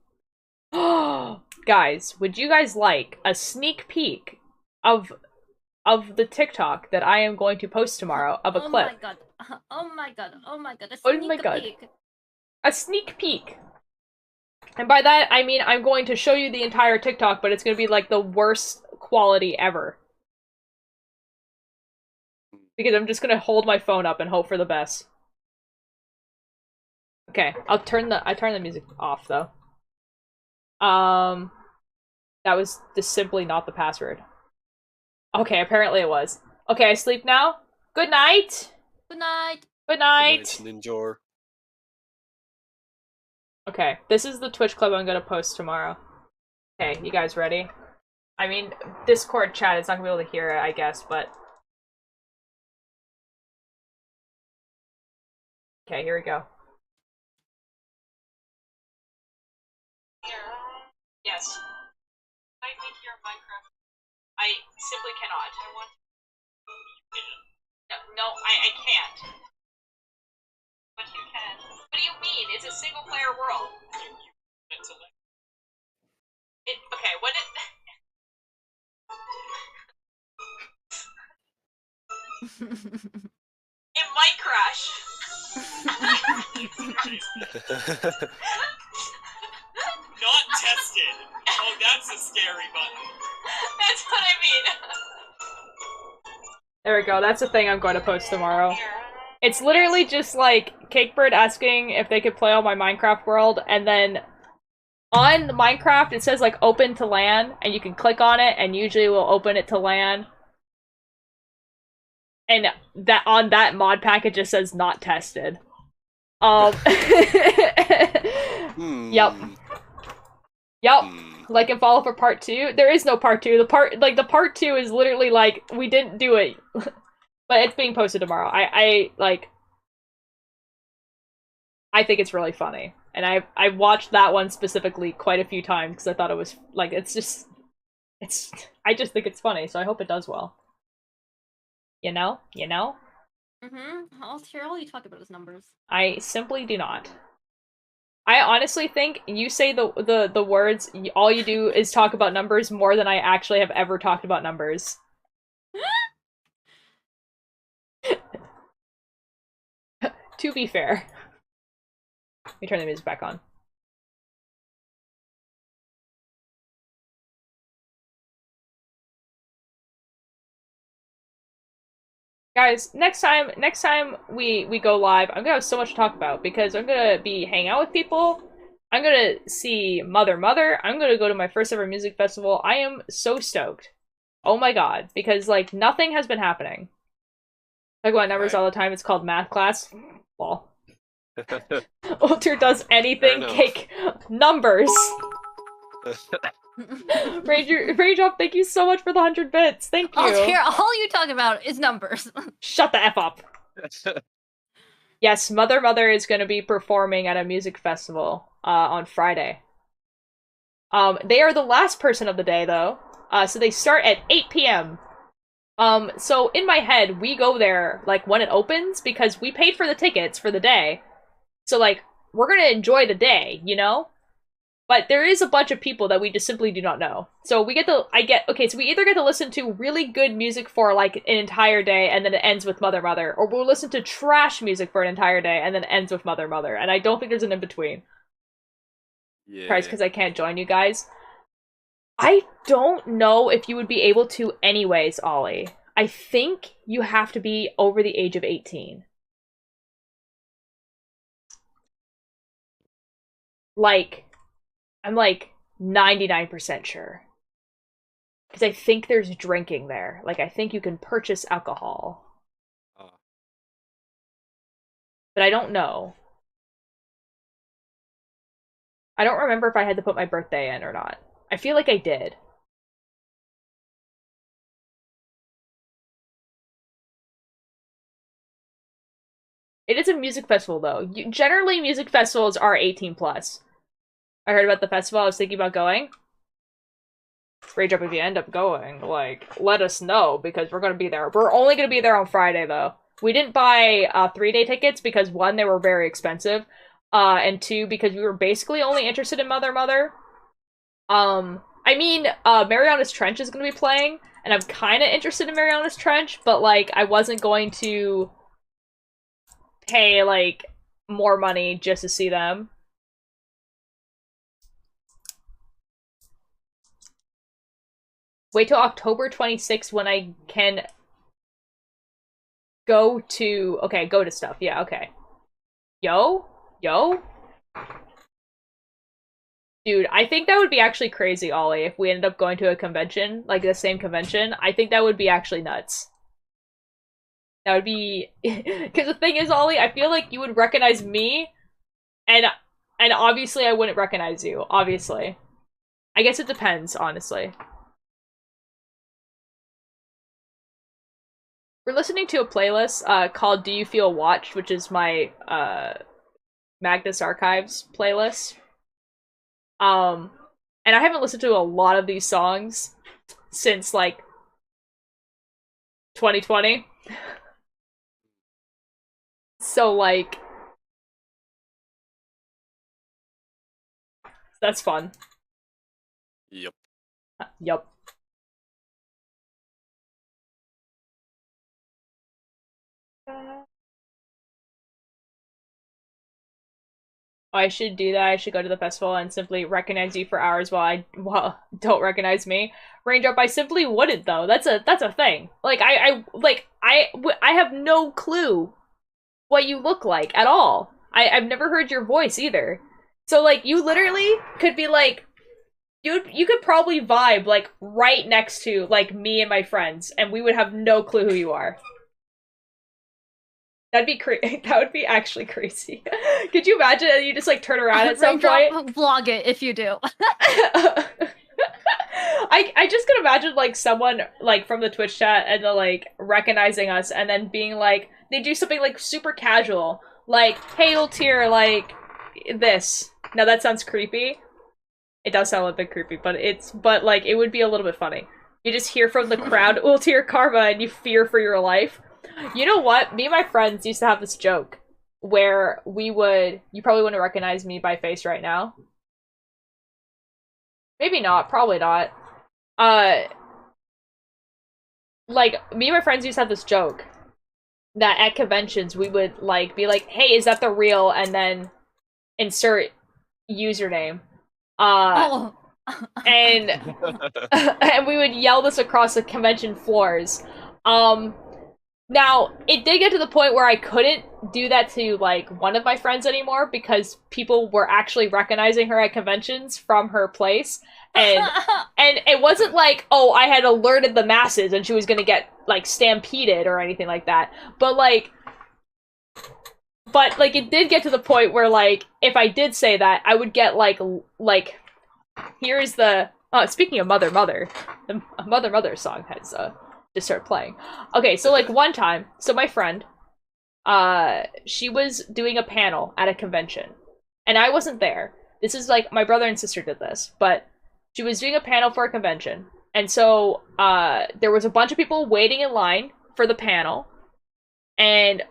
Guys, would you guys like a sneak peek of the TikTok that I am going to post tomorrow of a clip?
Oh my god. Oh my god. Oh my god.
A sneak peek. And by that, I mean I'm going to show you the entire TikTok, but it's going to be like the worst quality ever. Because I'm just going to hold my phone up and hope for the best. Okay, I turn the music off though. That was just simply not the password. Okay, apparently it was. Okay, I sleep now. Good night.
Good night.
Good night.
Ninja.
Okay, this is the Twitch clip I'm gonna post tomorrow. Okay, you guys ready? I mean, Discord chat is not gonna be able to hear it, I guess, but... Okay, here we go. Yes. I need to hear Minecraft. I simply cannot. I want... No, I can't. But you can. What do you mean? It's a single player world. Okay, what it might crash.
Not tested. Oh, that's a scary button.
That's what I mean. There we go. That's the thing I'm going to post tomorrow. It's literally just like Cakebird asking if they could play on my Minecraft world, and then on Minecraft it says like open to LAN, and you can click on it, and usually we'll open it to LAN. And that on that mod pack it just says not tested. Yep. Like and follow for part 2. There is no part 2. The part 2 is literally like we didn't do it. But it's being posted tomorrow. I think it's really funny. And I watched that one specifically quite a few times because I thought it was, like, I just think it's funny, so I hope it does well. You know?
Mm-hmm. All you talk about is numbers.
I simply do not. I honestly think you say the words, all you do is talk about numbers more than I actually have ever talked about numbers. To be fair. Let me turn the music back on. Guys, next time we go live, I'm gonna have so much to talk about because I'm gonna be hanging out with people. I'm gonna see Mother. I'm gonna go to my first ever music festival. I am so stoked. Oh my god, because like nothing has been happening. Talk about numbers all the time. It's called math class. Lol. Ulter does anything, cake numbers. Raindrop, thank you so much for the 100 bits. Thank you.
All you talk about is numbers.
Shut the F up. Yes, Mother is going to be performing at a music festival on Friday. They are the last person of the day, though. So they start at 8 p.m. So in my head, we go there, like, when it opens, because we paid for the tickets for the day. So, like, we're gonna enjoy the day, you know? But there is a bunch of people that we just simply do not know. So we so we either get to listen to really good music for, like, an entire day, and then it ends with Mother, or we'll listen to trash music for an entire day, and then it ends with Mother. And I don't think there's an in-between.
Yeah.
Price, because I can't join you guys. I don't know if you would be able to anyways, Ollie. I think you have to be over the age of 18. Like, I'm like 99% sure. Because I think there's drinking there. Like, I think you can purchase alcohol. But I don't know. I don't remember if I had to put my birthday in or not. I feel like I did. It is a music festival, though. Generally, music festivals are 18 plus. I heard about the festival. I was thinking about going. Rage up if you end up going. Like, let us know, because we're going to be there. We're only going to be there on Friday, though. We didn't buy 3-day tickets because, 1, they were very expensive. And 2, because we were basically only interested in Mother. I mean, Mariana's Trench is going to be playing, and I'm kind of interested in Mariana's Trench, but, like, I wasn't going to pay, like, more money just to see them. Wait till October 26th when I can go to... Okay, go to stuff. Yeah, okay. Yo? Dude, I think that would be actually crazy, Ollie, if we ended up going to a convention, like the same convention. I think that would be actually nuts. That would be... Because the thing is, Ollie, I feel like you would recognize me, and obviously I wouldn't recognize you, obviously. I guess it depends, honestly. We're listening to a playlist called Do You Feel Watched, which is my Magnus Archives playlist. And I haven't listened to a lot of these songs since, like, 2020. So, like, that's fun.
Yep.
Yup. I should do that. I should go to the festival and simply recognize you for hours while I don't recognize me. Raindrop, I simply wouldn't, though. That's a thing. Like, I have no clue what you look like at all. I've never heard your voice either. So, like, you literally could be like, you could probably vibe, like, right next to, like, me and my friends, and we would have no clue who you are. That'd be that would be actually crazy. Could you imagine? And you just, like, turn around at some point?
Vlog it if you do.
I just can imagine like someone like from the Twitch chat and like recognizing us and then being like they do something like super casual, like, hey Ultir, like this. Now that sounds creepy. It does sound a bit creepy, but like it would be a little bit funny. You just hear from the crowd, Ultir Karma, and you fear for your life. You know what? Me and my friends used to have this joke where we would, you probably wouldn't recognize me by face right now. Maybe not, probably not. Like, me and my friends used to have this joke that at conventions we would, like, be like, hey, is that the real, and then insert username. And and we would yell this across the convention floors. Now, it did get to the point where I couldn't do that to, like, one of my friends anymore because people were actually recognizing her at conventions from her place. And it wasn't like, oh, I had alerted the masses and she was gonna get, like, stampeded or anything like that. But, like, it did get to the point where, like, if I did say that, I would get, like, here's the, speaking of Mother Mother, the Mother Mother song has, just start playing. Okay, so like one time, so my friend, she was doing a panel at a convention, and I wasn't there. This is like, my brother and sister did this, but she was doing a panel for a convention, and so there was a bunch of people waiting in line for the panel, and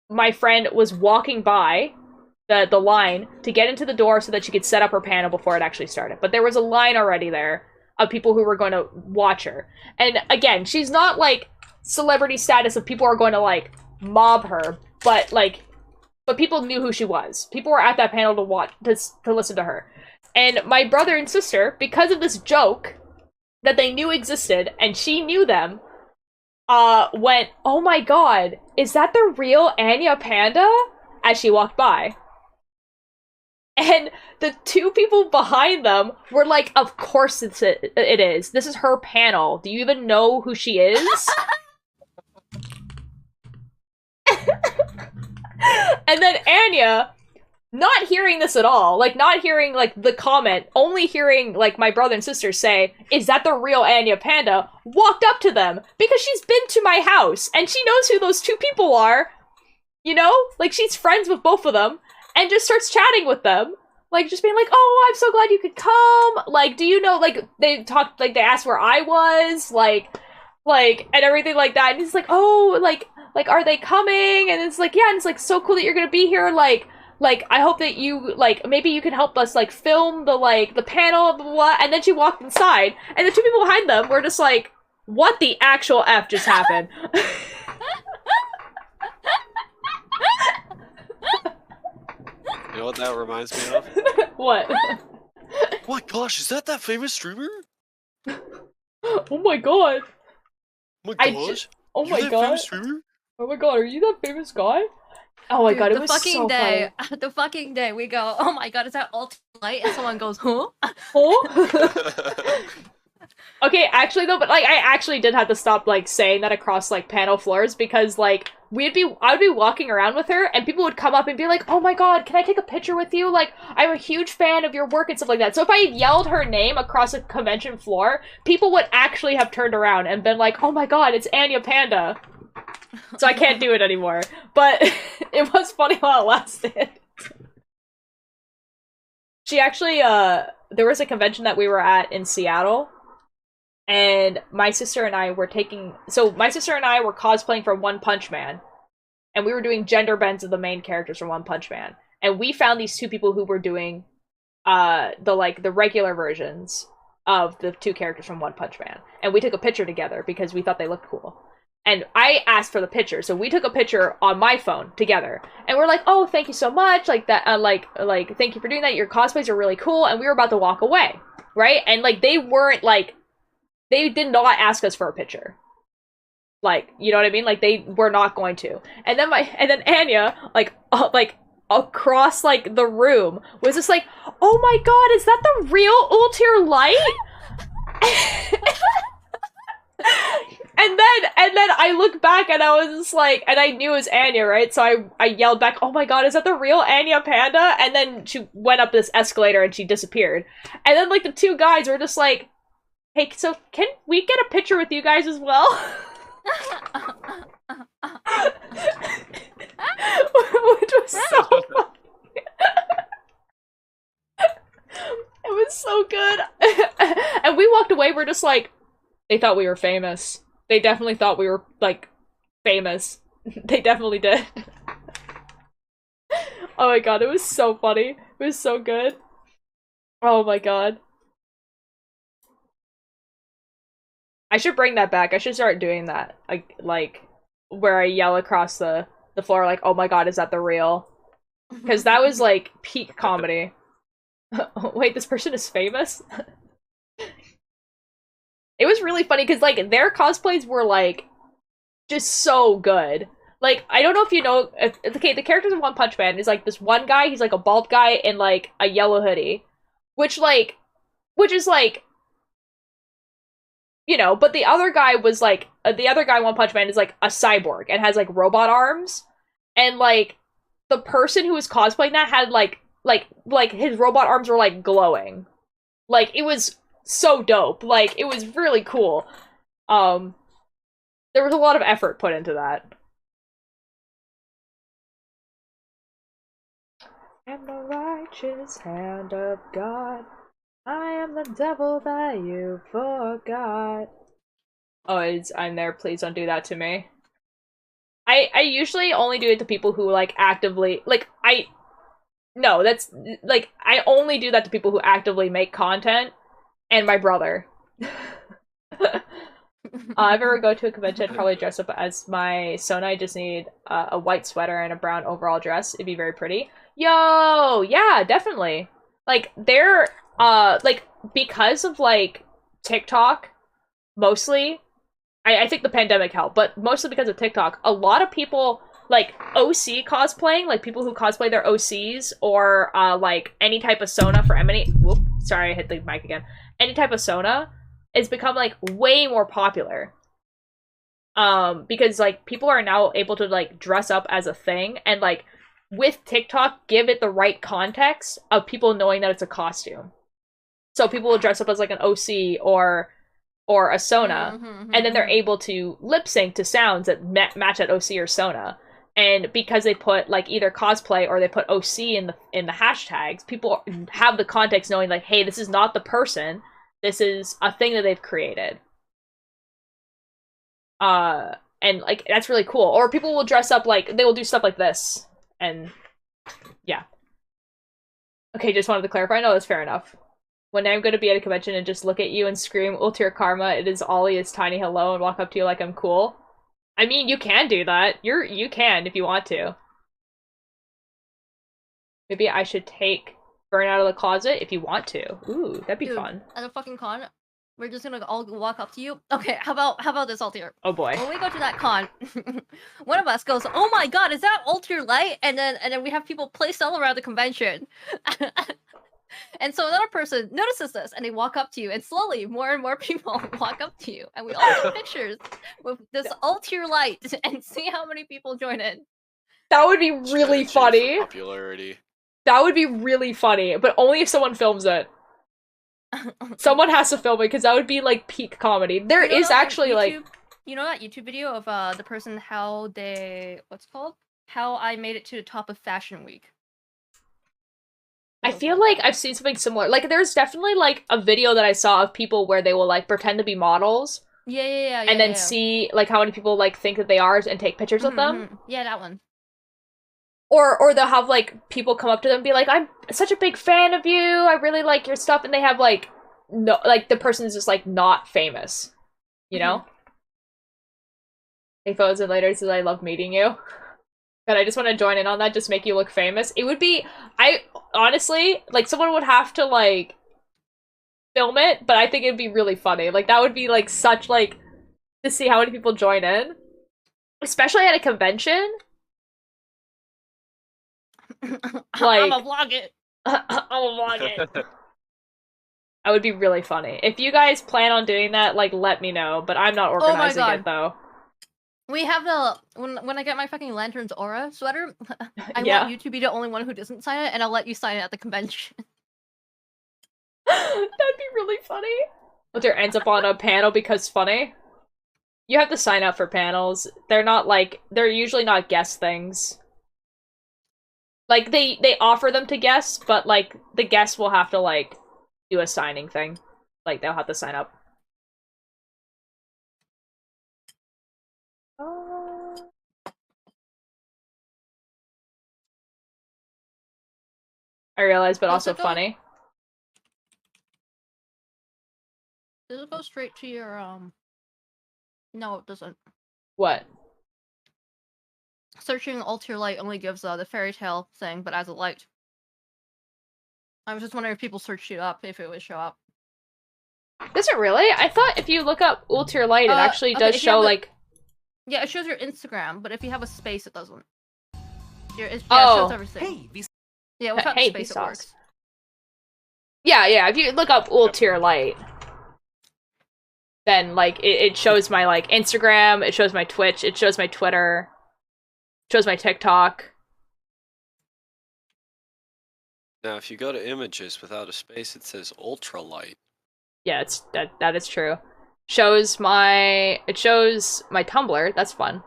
my friend was walking by the line to get into the door so that she could set up her panel before it actually started. But there was a line already there of people who were going to watch her. And again, she's not like celebrity status of people are going to like mob her, but people knew who she was. People were at that panel to watch, to listen to her. And my brother and sister, because of this joke that they knew existed and she knew them, went, oh my god, is that the real Anya Panda? As she walked by. And the two people behind them were like, of course it is. This is her panel. Do you even know who she is? And then Anya, not hearing this at all, like not hearing like the comment, only hearing like my brother and sister say, is that the real Anya Panda, walked up to them because she's been to my house and she knows who those two people are. You know? Like, she's friends with both of them, and just starts chatting with them. Like, just being like, oh, I'm so glad you could come. Like, do you know, like, they talked, like, they asked where I was, like, and everything like that. And he's like, oh, like, are they coming? And it's like, yeah, and it's like, so cool that you're gonna be here, like, I hope that you, like, maybe you can help us, like, film the panel, blah, blah, blah. And then she walked inside, and the two people behind them were just like, what the actual F just happened?
You know what that reminds me of?
What?
Oh my gosh, is that famous streamer?
Oh my god.
Oh my gosh.
Oh my
that
god.
Famous streamer?
Oh my god, are you that famous guy? Oh my god, it was so funny.
The fucking day we go, oh my god, is that Ultimate? And someone goes, huh?
Oh? Okay, actually though, but like I actually did have to stop like saying that across like panel floors because like I would be walking around with her and people would come up and be like, oh my god, can I take a picture with you? Like, I'm a huge fan of your work and stuff like that. So if I had yelled her name across a convention floor, people would actually have turned around and been like, oh my god, it's Anya Panda. So I can't do it anymore. But it was funny while it lasted. She actually, there was a convention that we were at in Seattle. And my sister and I were cosplaying for One Punch Man. And we were doing gender bends of the main characters from One Punch Man. And we found these two people who were doing the regular versions of the two characters from One Punch Man. And we took a picture together because we thought they looked cool. And I asked for the picture, so we took a picture on my phone together. And we're like, oh, thank you so much, like that, thank you for doing that, your cosplays are really cool, and we were about to walk away, right? And, like, they weren't, like, they did not ask us for a picture. Like, you know what I mean? Like, they were not going to. And then Anya, across, like, the room, was just like, oh my god, is that the real Ultir Light? And then I look back and I was just like, and I knew it was Anya, right? So I yelled back, oh my god, is that the real Anya Panda? And then she went up this escalator and she disappeared. And then, like, the two guys were just like, Hey, so can we get a picture with you guys as well? Which was so funny. It was so good. And we walked away, we're just like, they thought we were famous. They definitely thought we were, like, famous. They definitely did. Oh my god, it was so funny. It was so good. Oh my god. I should bring that back. I should start doing that. Like where I yell across the floor like, oh my god, is that the real? Because that was, like, peak comedy. Wait, this person is famous? It was really funny because, like, their cosplays were, like, just so good. Like, I don't know if you know, okay, the characters in One Punch Man is, like, this one guy, he's, like, a bald guy in, like, a yellow hoodie. Which is, like, you know, but the other guy was, like, the other guy in One Punch Man is, like, a cyborg and has, like, robot arms. And, like, the person who was cosplaying that had, like, his robot arms were, like, glowing. Like, it was so dope. Like, it was really cool. There was a lot of effort put into that. I'm the righteous hand of God. I am the devil that you forgot. Oh, I'm there. Please don't do that to me. I usually only do it to people who, like, actively, like, no, that's, like, I only do that to people who actively make content, and my brother. If I ever go to a convention, I'd probably dress up as my Sona. I just need a white sweater and a brown overall dress. It'd be very pretty. Yo! Yeah, definitely. Like, they're, like, because of, like, TikTok, mostly, I think the pandemic helped, but mostly because of TikTok, a lot of people, like, OC cosplaying, like, people who cosplay their OCs, or, like, any type of Sona for any, whoop, sorry, I hit the mic again, any type of Sona, has become, like, way more popular. Because, like, people are now able to, like, dress up as a thing, and, like, with TikTok, give it the right context of people knowing that it's a costume. So people will dress up as, like, an OC or a Sona, and then they're able to lip sync to sounds that match that OC or Sona. And because they put, like, either cosplay or they put OC in the hashtags, people have the context knowing, like, hey, this is not the person. This is a thing that they've created. And, like, that's really cool. Or people will dress up, like, they will do stuff like this. And, yeah. Okay, just wanted to clarify. No, that's fair enough. When I'm going to be at a convention and just look at you and scream, Ultir Karma, it is Ollie, is tiny hello, and walk up to you like I'm cool. I mean, you can do that. You can if you want to. Maybe I should take Burn out of the closet if you want to. Ooh, that'd be fun.
At a fucking con, we're just gonna all walk up to you. Okay, how about this, Altair?
Oh boy.
When we go to that con, one of us goes, "Oh my god, is that Altair Light?" And then we have people place all around the convention. And so another person notices this, and they walk up to you, and slowly more and more people walk up to you, and we all take pictures with this Altair Light and see how many people join in.
That would be really funny.
Popularity.
That would be really funny, but only if someone films it. Someone has to film it, because that would be, like, peak comedy. There is actually, like...
You know that YouTube video of the person how they... What's it called? How I made it to the top of Fashion Week.
I feel like I've seen something similar. Like, there's definitely, like, a video that I saw of people where they will, like, pretend to be models.
Yeah.
And then see, like, how many people, like, think that they are and take pictures of them.
Yeah, that one.
Or they'll have, like, people come up to them and be like, I'm such a big fan of you, I really like your stuff, and they have, like, no, like, the person's just, like, not famous. You know? Hey, photos and later says, I love meeting you. But I just want to join in on that, just make you look famous. It would be, honestly, like, someone would have to, like, film it, but I think it'd be really funny. Like, that would be, like, such, like, to see how many people join in. Especially at a convention. Like,
I'ma vlog it.
I'll vlog it. That would be really funny. If you guys plan on doing that, like, let me know. But I'm not organizing it, though.
We have the... When I get my fucking Lantern's Aura sweater, I want you to be the only one who doesn't sign it, and I'll let you sign it at the convention.
That'd be really funny. Ultier ends up on a panel because funny. You have to sign up for panels. They're not like, they're usually not guest things. Like, they offer them to guests, but, like, the guests will have to, like, do a signing thing. Like, they'll have to sign up. I realize, but also funny.
Does it go straight to your, No, it doesn't.
What?
Searching Ultier Light only gives, the fairy tale thing, but as a light. I was just wondering if people searched it up, if it would show up.
Does it really? I thought if you look up Ultier Light, it actually does show, like...
Yeah, it shows your Instagram, but if you have a space, it doesn't. It
oh.
shows everything.
Hey,
yeah, without
hey,
space, it works.
Yeah, if you look up Ultier Light, then, like, it shows my, like, Instagram, it shows my Twitch, it shows my Twitter, it shows my TikTok.
Now, if you go to images without a space, it says ultralight.
Yeah, that is true. It shows my Tumblr. That's fun.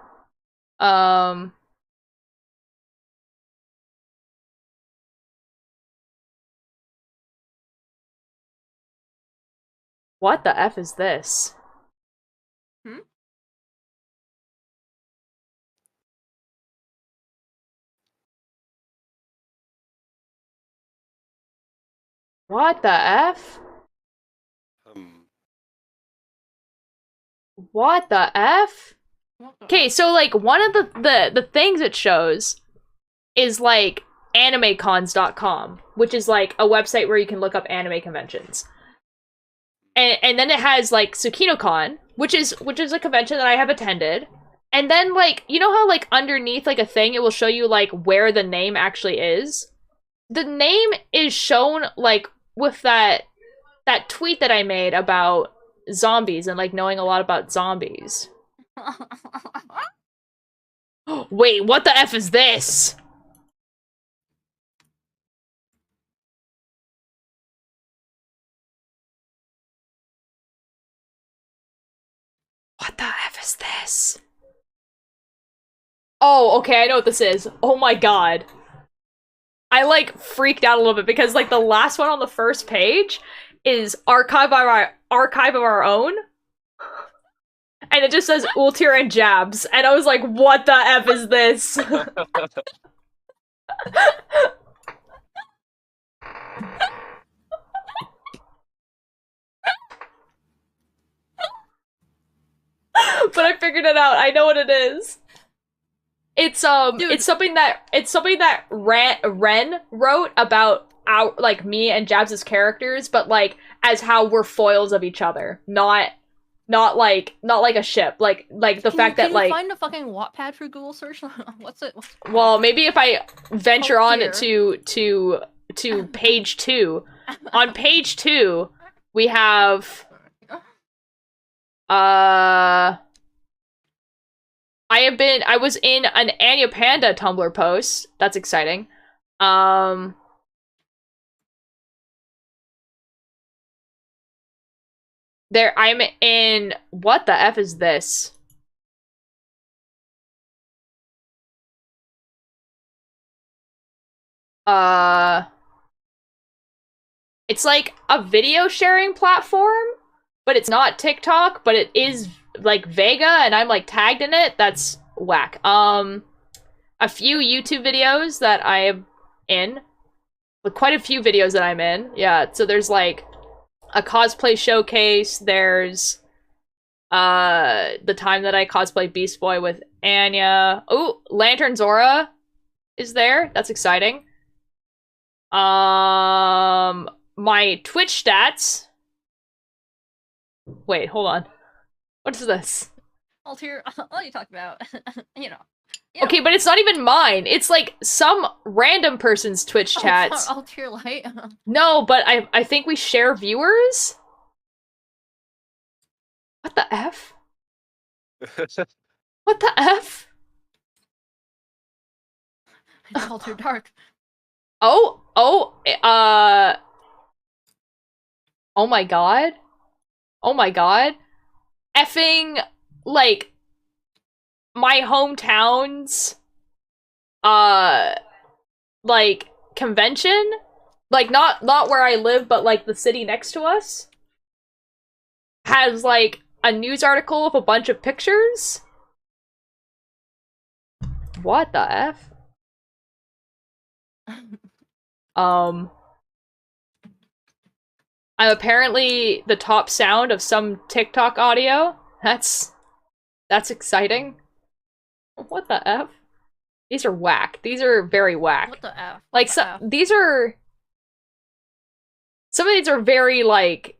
What the F is this? What the F? What the F? Okay, so, like, one of the things it shows is, like, animecons.com, which is, like, a website where you can look up anime conventions. And then it has, like, TsukinoCon, which is a convention that I have attended. And then, like, you know how, like, underneath, like, a thing, it will show you, like, where the name actually is? The name is shown, like, with that tweet that I made about zombies and, like, knowing a lot about zombies. Wait, what the F is this? What the F is this? Oh, okay, I know what this is. Oh my god. I, like, freaked out a little bit because, like, the last one on the first page is archive of our own. And it just says Ultier and Jabs. And I was like, what the F is this? But I figured it out. I know what it is. It's something that Ren wrote about like me and Jabs' characters, but like as how we're foils of each other, not like a ship, like the fact that like.
Can you find a fucking Wattpad for Google search? What's it?
Well, maybe if I venture on to page 2. On page 2, we have I was in an Anya Panda Tumblr post. That's exciting. There, I'm in, what the F is this? It's like a video sharing platform, but it's not TikTok, but it is like Vega, and I'm like tagged in it. That's whack. A few YouTube videos that I am in, but quite a few videos that I'm in. Yeah, so there's like a cosplay showcase. There's the time that I cosplay Beast Boy with Anya. Oh, Lantern Zora is there. That's exciting. My Twitch stats. Wait, hold on. What is this?
Ultier, what are you talking about? you know.
Okay, but it's not even mine. It's like some random person's Twitch chats.
Oh, Ultier Light?
No, but I think we share viewers? What the F? What the F?
It's Ultier Dark.
Oh my god. Oh my god. Effing, like, my hometown's, like, convention? Like, not where I live, but, like, the city next to us? Has, like, a news article of a bunch of pictures? What the F? I'm apparently the top sound of some TikTok audio. That's exciting. What the F? These are whack. These are very whack.
What the F?
Like, these are... Some of these are very, like...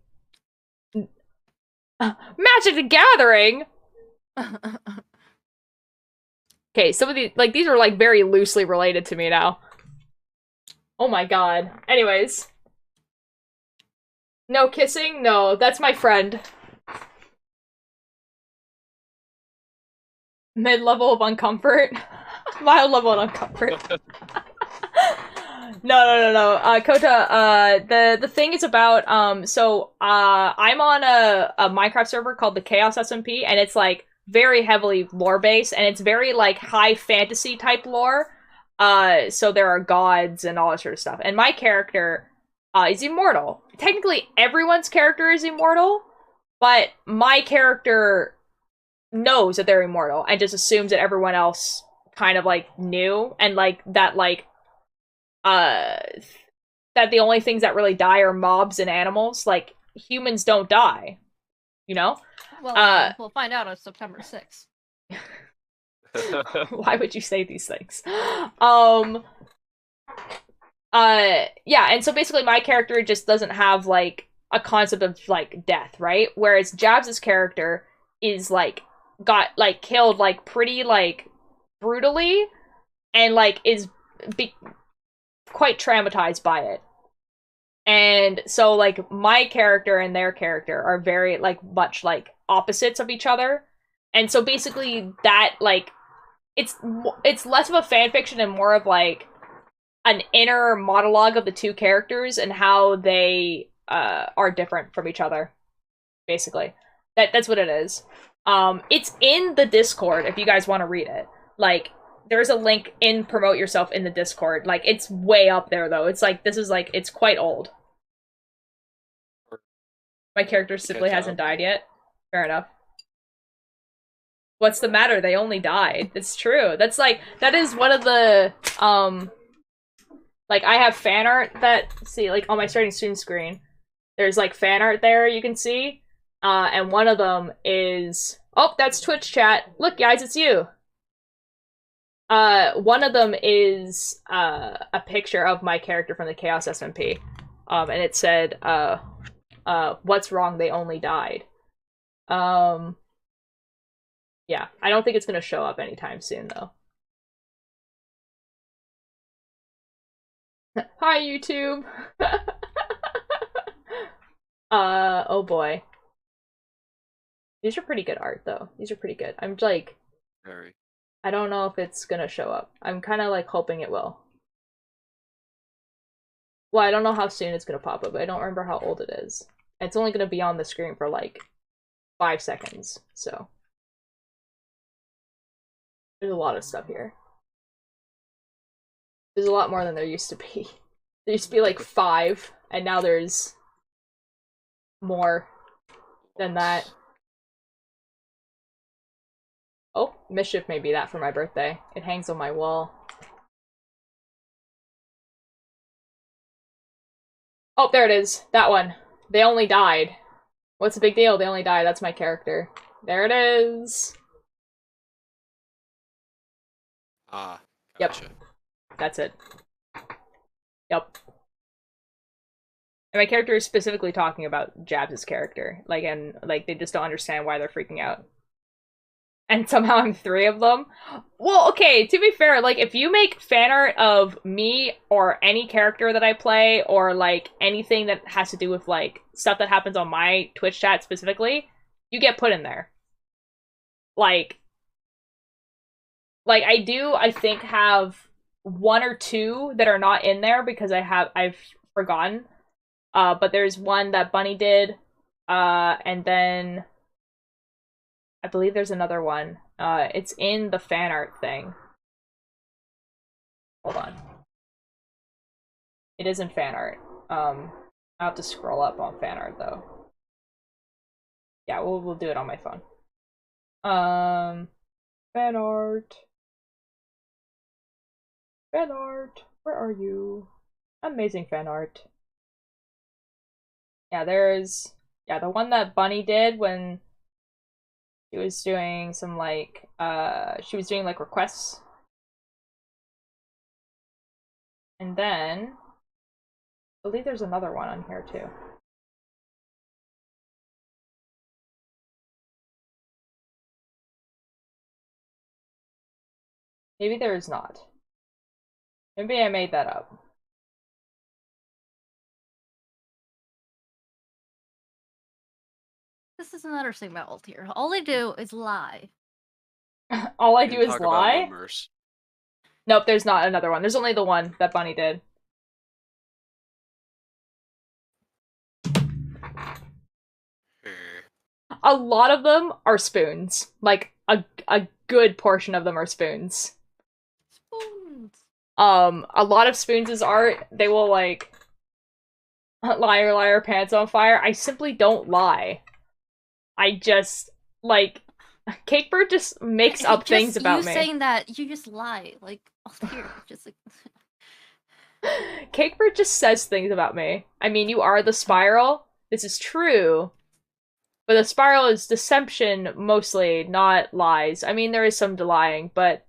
Magic the Gathering! Okay, some of these... Like, these are, like, very loosely related to me now. Oh my god. Anyways. No kissing? No, that's my friend. Mid-level of uncomfort? Mild level of uncomfort. No. Kota, the thing is about, I'm on a Minecraft server called the Chaos SMP, and it's, like, very heavily lore-based, and it's very, like, high fantasy type lore. So there are gods and all that sort of stuff. And my character, is immortal. Technically, everyone's character is immortal, but my character knows that they're immortal and just assumes that everyone else kind of, like, knew, and, like, that, like, that the only things that really die are mobs and animals. Like, humans don't die, you know?
Well, we'll find out on September 6th.
Why would you say these things? Yeah, and so basically my character just doesn't have, like, a concept of, like, death, right? Whereas Jabs' character is, like, got, like, killed, like, pretty, like, brutally, and, like, is quite traumatized by it. And so, like, my character and their character are very, like, much, like, opposites of each other. And so basically that, like, it's less of a fanfiction and more of, like, an inner monologue of the two characters and how they are different from each other, basically. That's what it is. It's in the Discord if you guys want to read it. Like, there's a link in Promote Yourself in the Discord. Like, it's way up there, though. It's like, this is, like, it's quite old. My character simply hasn't died yet. Fair enough. What's the matter? They only died. It's true. That's, like, that is one of the, like, I have fan art that, see, like, on my starting student screen, there's, like, fan art there you can see, and one of them is, oh, that's Twitch chat. Look, guys, it's you. One of them is, a picture of my character from the Chaos SMP, and it said, what's wrong? They only died. Yeah, I don't think it's gonna show up anytime soon, though. Hi, YouTube! Oh boy. These are pretty good art, though. These are pretty good. I'm, like...
Very.
I don't know if it's gonna show up. I'm kinda, like, hoping it will. Well, I don't know how soon it's gonna pop up, but I don't remember how old it is. It's only gonna be on the screen for, like, 5 seconds, so... There's a lot of stuff here. There's a lot more than there used to be. There used to be, like, 5, and now there's... more than that. Oh, Mischief may be that for my birthday. It hangs on my wall. Oh, there it is. That one. They only died. What's the big deal? They only died. That's my character. There it is.
Ah,
gotcha. Yep. That's it. Yep. And my character is specifically talking about Jabs' character. Like, and, like, they just don't understand why they're freaking out. And somehow I'm 3 of them. Well, okay, to be fair, like, if you make fan art of me or any character that I play, or, like, anything that has to do with, like, stuff that happens on my Twitch chat specifically, you get put in there. Like, I do, I think, have 1 or 2 that are not in there because I've forgotten. But there's one that Bunny did, And then I believe there's another one. It's in the fan art thing. Hold on. It is in fan art. I'll have to scroll up on fan art though. Yeah, we'll do it on my phone. Fan art. Fan art. Where are you? Amazing fan art. Yeah, there's the one that Bunny did when she was doing some like she was doing like requests. And then I believe there's another one on here too. Maybe there is not. Maybe I made that up.
This is another thing about Altier. All they do is lie.
All I do is lie? Nope, there's not another one. There's only the one that Bunny did. A lot of them are spoons. Like, a good portion of them are spoons.
Spoons.
A lot of spoons' art, they will, like, liar, liar, pants on fire. I simply don't lie. I just, like, Cakebird just makes up things about me.
You saying that, you just lie. Like, Altier, just like...
Cakebird just says things about me. I mean, you are the Spiral. This is true. But the Spiral is deception mostly, not lies. I mean, there is some lying, but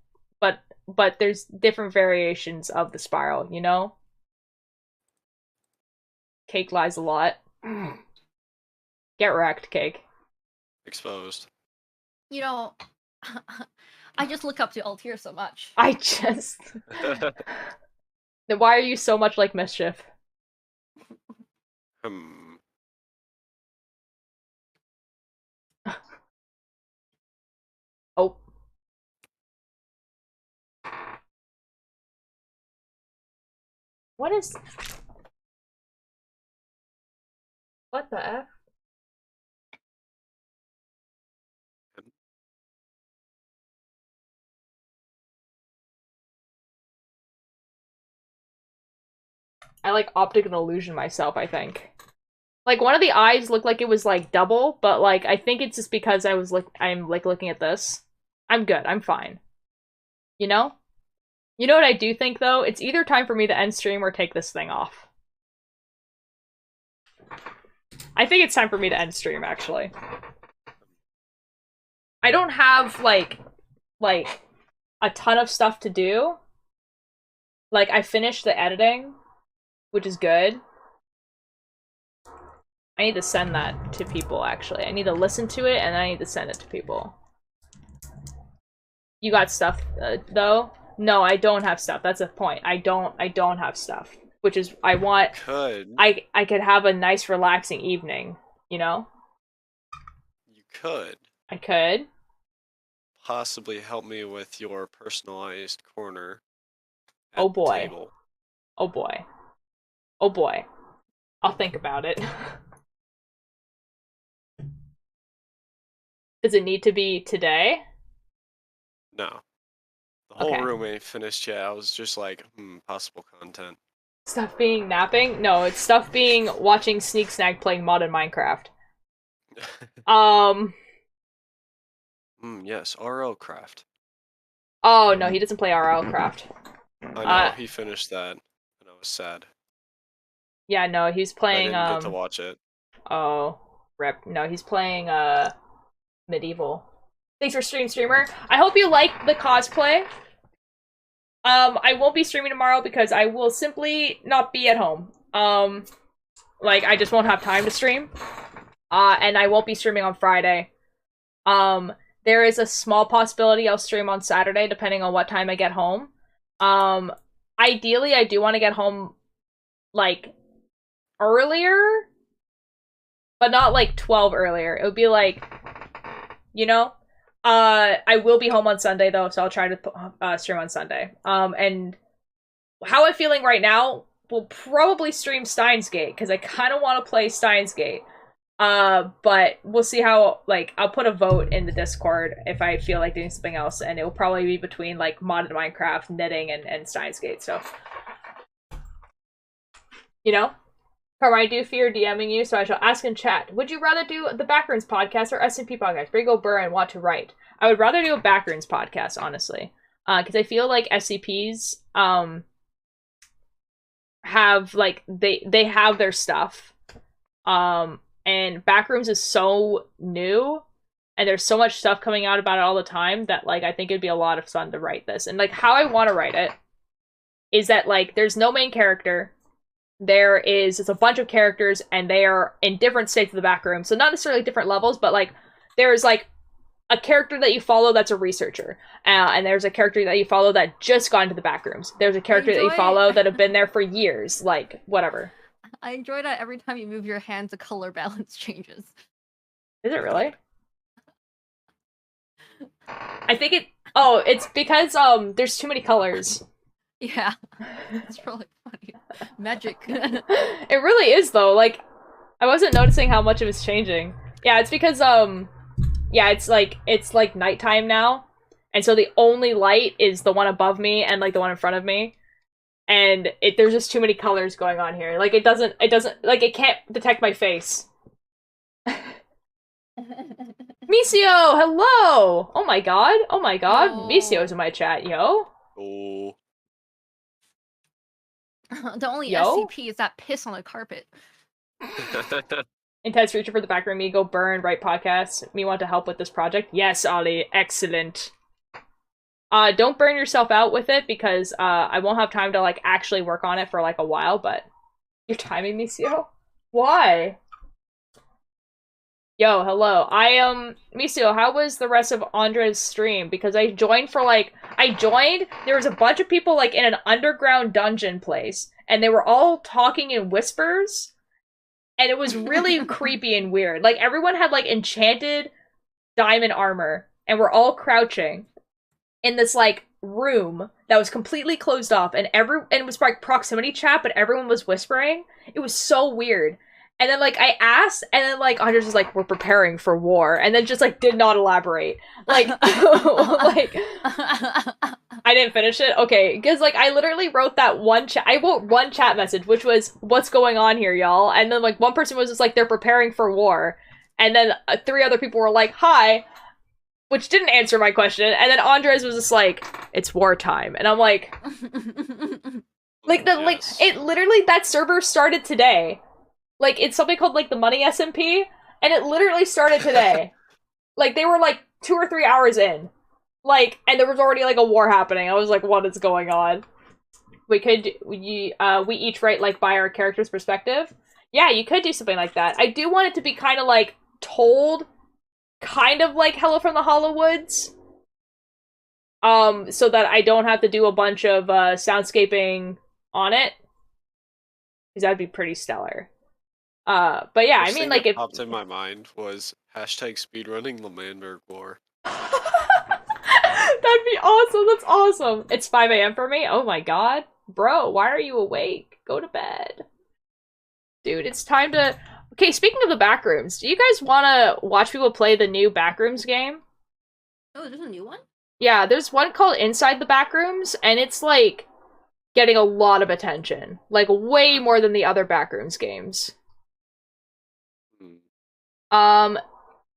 there's different variations of the Spiral, you know? Cake lies a lot. Get wrecked, Cake.
Exposed.
You know, I just look up to Altier so much.
I just... Then why are you so much like Mischief? Oh. What is... What the F? I like optical illusion myself, I think. Like, one of the eyes looked like it was, like, double, but, like, I think it's just because I'm looking at this. I'm good. I'm fine. You know? You know what I do think, though? It's either time for me to end stream or take this thing off. I think it's time for me to end stream, actually. I don't have, like, a ton of stuff to do. Like, I finished the editing, which is good. I need to send that to people, actually. I need to listen to it, and I need to send it to people. You got stuff, though? No, I don't have stuff. That's a point. I don't have stuff. Which is, I want... I could have a nice, relaxing evening, you know?
You could.
I could.
Possibly help me with your personalized corner.
Oh boy. Oh boy. Oh boy. I'll think about it. Does it need to be today?
No. The whole room ain't finished yet. I was just like, possible content.
Stuff being napping? No, it's stuff being watching Sneak Snag playing mod in Minecraft.
Yes, RL Craft.
Oh, no, he doesn't play RL Craft.
I know, he finished that, and I was sad.
Yeah, no, he's playing,
I didn't get to watch it.
Oh, rip. No, he's playing, Medieval. Thanks for streamer. I hope you like the cosplay. I won't be streaming tomorrow because I will simply not be at home. Like, I just won't have time to stream. And I won't be streaming on Friday. There is a small possibility I'll stream on Saturday, depending on what time I get home. Ideally, I do want to get home, like, earlier, but not, like, 12 earlier. It would be, like, you know? I will be home on Sunday, though, so I'll try to stream on Sunday. And how I'm feeling right now, we'll probably stream Steins Gate, because I kind of want to play Steins Gate. But we'll see how, like, I'll put a vote in the Discord if I feel like doing something else, and it will probably be between, like, modded Minecraft, knitting, and Steins Gate, so. You know? Carmine, I do fear DMing you, so I shall ask in chat. Would you rather do the Backrooms podcast or SMP podcast? Brigo Burr and Want to Write. I would rather do a Backrooms podcast, honestly. Because I feel like SCPs, have, like, they have their stuff. And Backrooms is so new, and there's so much stuff coming out about it all the time that, like, I think it'd be a lot of fun to write this. And, like, how I want to write it is that, like, there's no main character. It's a bunch of characters, and they are in different states of the Backroom. So not necessarily different levels, but, like, there's, like, a character that you follow that's a researcher. And there's a character that you follow that just got into the Backrooms. There's a character that you follow that have been there for years. Like, whatever.
I enjoy that every time you move your hand, the color balance changes.
Is it really? I think it's because, there's too many colors.
Yeah. It's really funny. Magic.
It really is, though. Like, I wasn't noticing how much it was changing. Yeah, it's because, yeah, it's like nighttime now. And so the only light is the one above me and, like, the one in front of me. And there's just too many colors going on here. Like, it doesn't, like, it can't detect my face. Misio, hello! Oh my god,
Oh.
Misio's in my chat, yo.
Oh.
The only
Yo?
SCP is that piss on the carpet.
Intense future for the Backroom. Me go burn, write podcasts. Me want to help with this project. Yes, Ollie, excellent. Don't burn yourself out with it, because I won't have time to, like, actually work on it for, like, a while, but you're timing me, Misio? Why? Yo, hello. Misio, how was the rest of Andre's stream? Because I joined, there was a bunch of people, like, in an underground dungeon place, and they were all talking in whispers, and it was really creepy and weird. Like, everyone had, like, enchanted diamond armor, and we're all crouching in this, like, room that was completely closed off, and it was like proximity chat, but everyone was whispering. It was so weird. And then, like, I asked, and then, like, Andres was like, we're preparing for war, and then just, like, did not elaborate. Like, like, I didn't finish it? Okay, because, like, I literally wrote that I wrote one chat message, which was, what's going on here, y'all? And then, like, one person was just like, they're preparing for war. And then 3 other people were like, hi, which didn't answer my question. And then Andres was just like, it's wartime. And I'm like, like, it literally, that server started today. Like, it's something called, like, the Money SMP, and it literally started today. Like, they were, like, 2 or 3 hours in. Like, and there was already, like, a war happening. I was like, what is going on? We each write, like, by our character's perspective. Yeah, you could do something like that. I do want it to be kind of, like, told kind of like Hello from the Hollow Woods. So that I don't have to do a bunch of soundscaping on it. Because that'd be pretty stellar. But yeah, I mean, like,
it popped in my mind was #speedrunning the Manberg War.
That'd be awesome. That's awesome. It's 5 a.m. for me. Oh my god. Bro, why are you awake? Go to bed. Dude, it's time to... Okay, speaking of the Backrooms, do you guys want to watch people play the new Backrooms game?
Oh, there's a new one?
Yeah, there's one called Inside the Backrooms, and it's, like, getting a lot of attention. Like, way more than the other Backrooms games.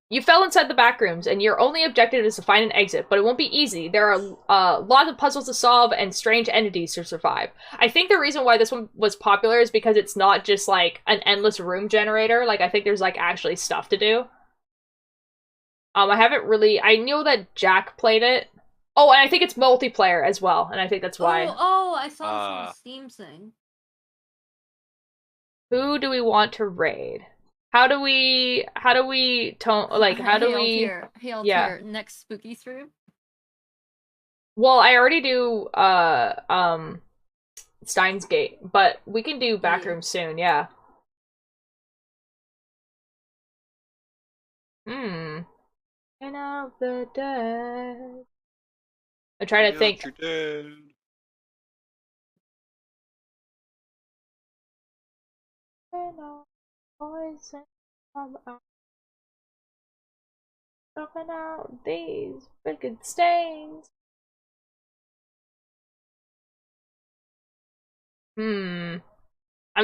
You fell inside the Backrooms, and your only objective is to find an exit, but it won't be easy. There are lots of puzzles to solve and strange entities to survive. I think the reason why this one was popular is because it's not just, like, an endless room generator. Like, I think there's, like, actually stuff to do. I haven't really... I know that Jack played it. Oh, and I think it's multiplayer as well, and I think that's why.
Oh, I saw this on the Steam thing.
Who do we want to raid? How do we tone, like, how do we...
Hail tier, next spooky stream?
Well, I already do, Steins Gate, but we can do Backrooms soon, yeah. End of the dead. I'm trying to think. Dropping out these wicked stains. I'm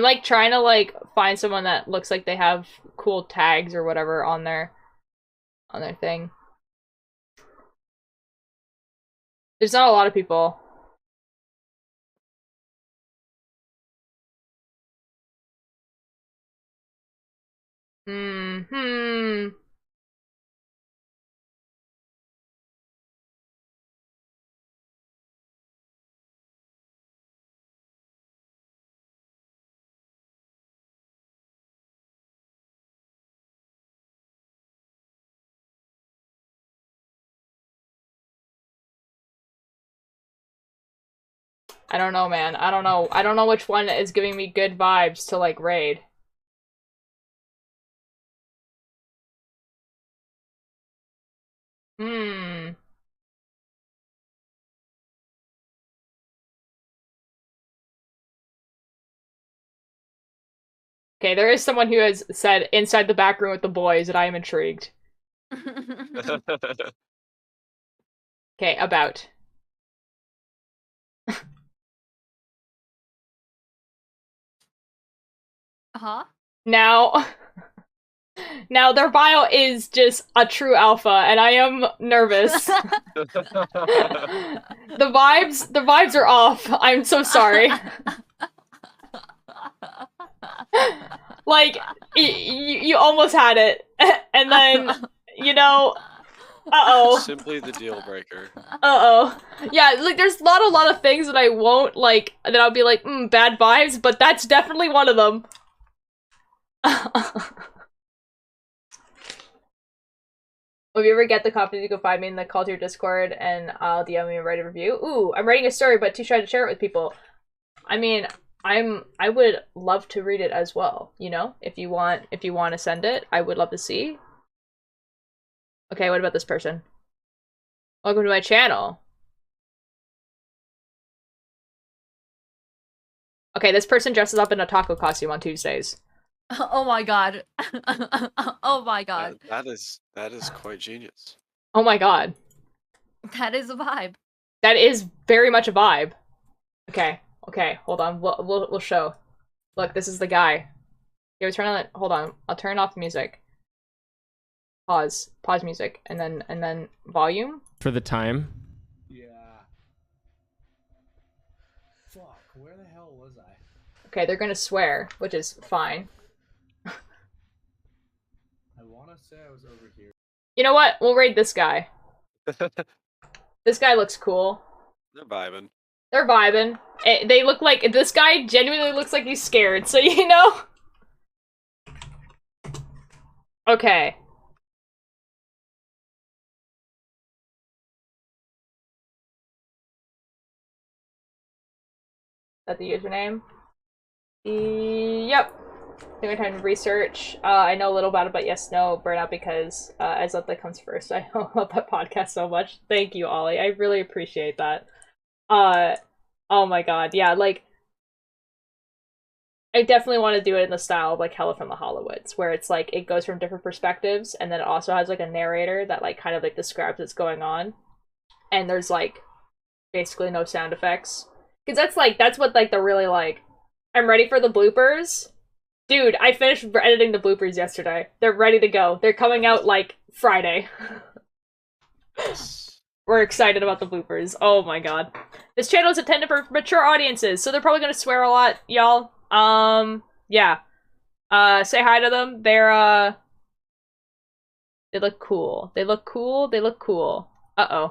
like trying to like find someone that looks like they have cool tags or whatever on their thing. There's not a lot of people. I don't know, man. I don't know. I don't know which one is giving me good vibes to, like, raid. Okay, there is someone who has said inside the back room with the boys, and I am intrigued. Okay, about. Now, their bio is just a true alpha, and I am nervous. The vibes are off. I'm so sorry. Like, you almost had it, and then, you know, uh-oh.
Simply the deal breaker.
Uh-oh. Yeah, like, there's not a lot of things that I won't, like, that I'll be like, bad vibes, but that's definitely one of them. If you ever get the confidence, you can find me in the call to your Discord, and I'll DM you and write a review. Ooh, I'm writing a story, but too shy to share it with people. I mean, I would love to read it as well, you know? If you want to send it, I would love to see. Okay, what about this person? Welcome to my channel. Okay, this person dresses up in a taco costume on Tuesdays.
Oh my god. Oh my god.
That is quite genius.
Oh my god.
That is a vibe.
That is very much a vibe. Okay, hold on. We'll show. Look, this is the guy. Here, turn on it. Hold on. I'll turn off the music. Pause music, and then volume.
For the time.
Yeah. Fuck, where the hell was I?
Okay, they're gonna swear, which is fine.
I wanna say I was over here.
You know what? We'll raid this guy. This guy looks cool.
They're vibing.
They're vibing. They look like- this guy genuinely looks like he's scared, so you know? Okay. Is that the username? Yep. Taking my time to research. I know a little about it, but yes, no, burnout because as that comes first. I love that podcast so much. Thank you, Ollie. I really appreciate that. Oh my god, yeah, like, I definitely want to do it in the style of, like, Hella from the Hollowoods, where it's, like, it goes from different perspectives, and then it also has, like, a narrator that, like, kind of, like, describes what's going on. And there's, like, basically no sound effects. Because that's what, like, the really, like, I'm ready for the bloopers. Dude, I finished editing the bloopers yesterday. They're ready to go. They're coming out, like, Friday. We're excited about the bloopers. Oh my god. This channel is intended for mature audiences, so they're probably gonna swear a lot, y'all. Yeah. Say hi to them. They're, they look cool. They look cool. Uh-oh.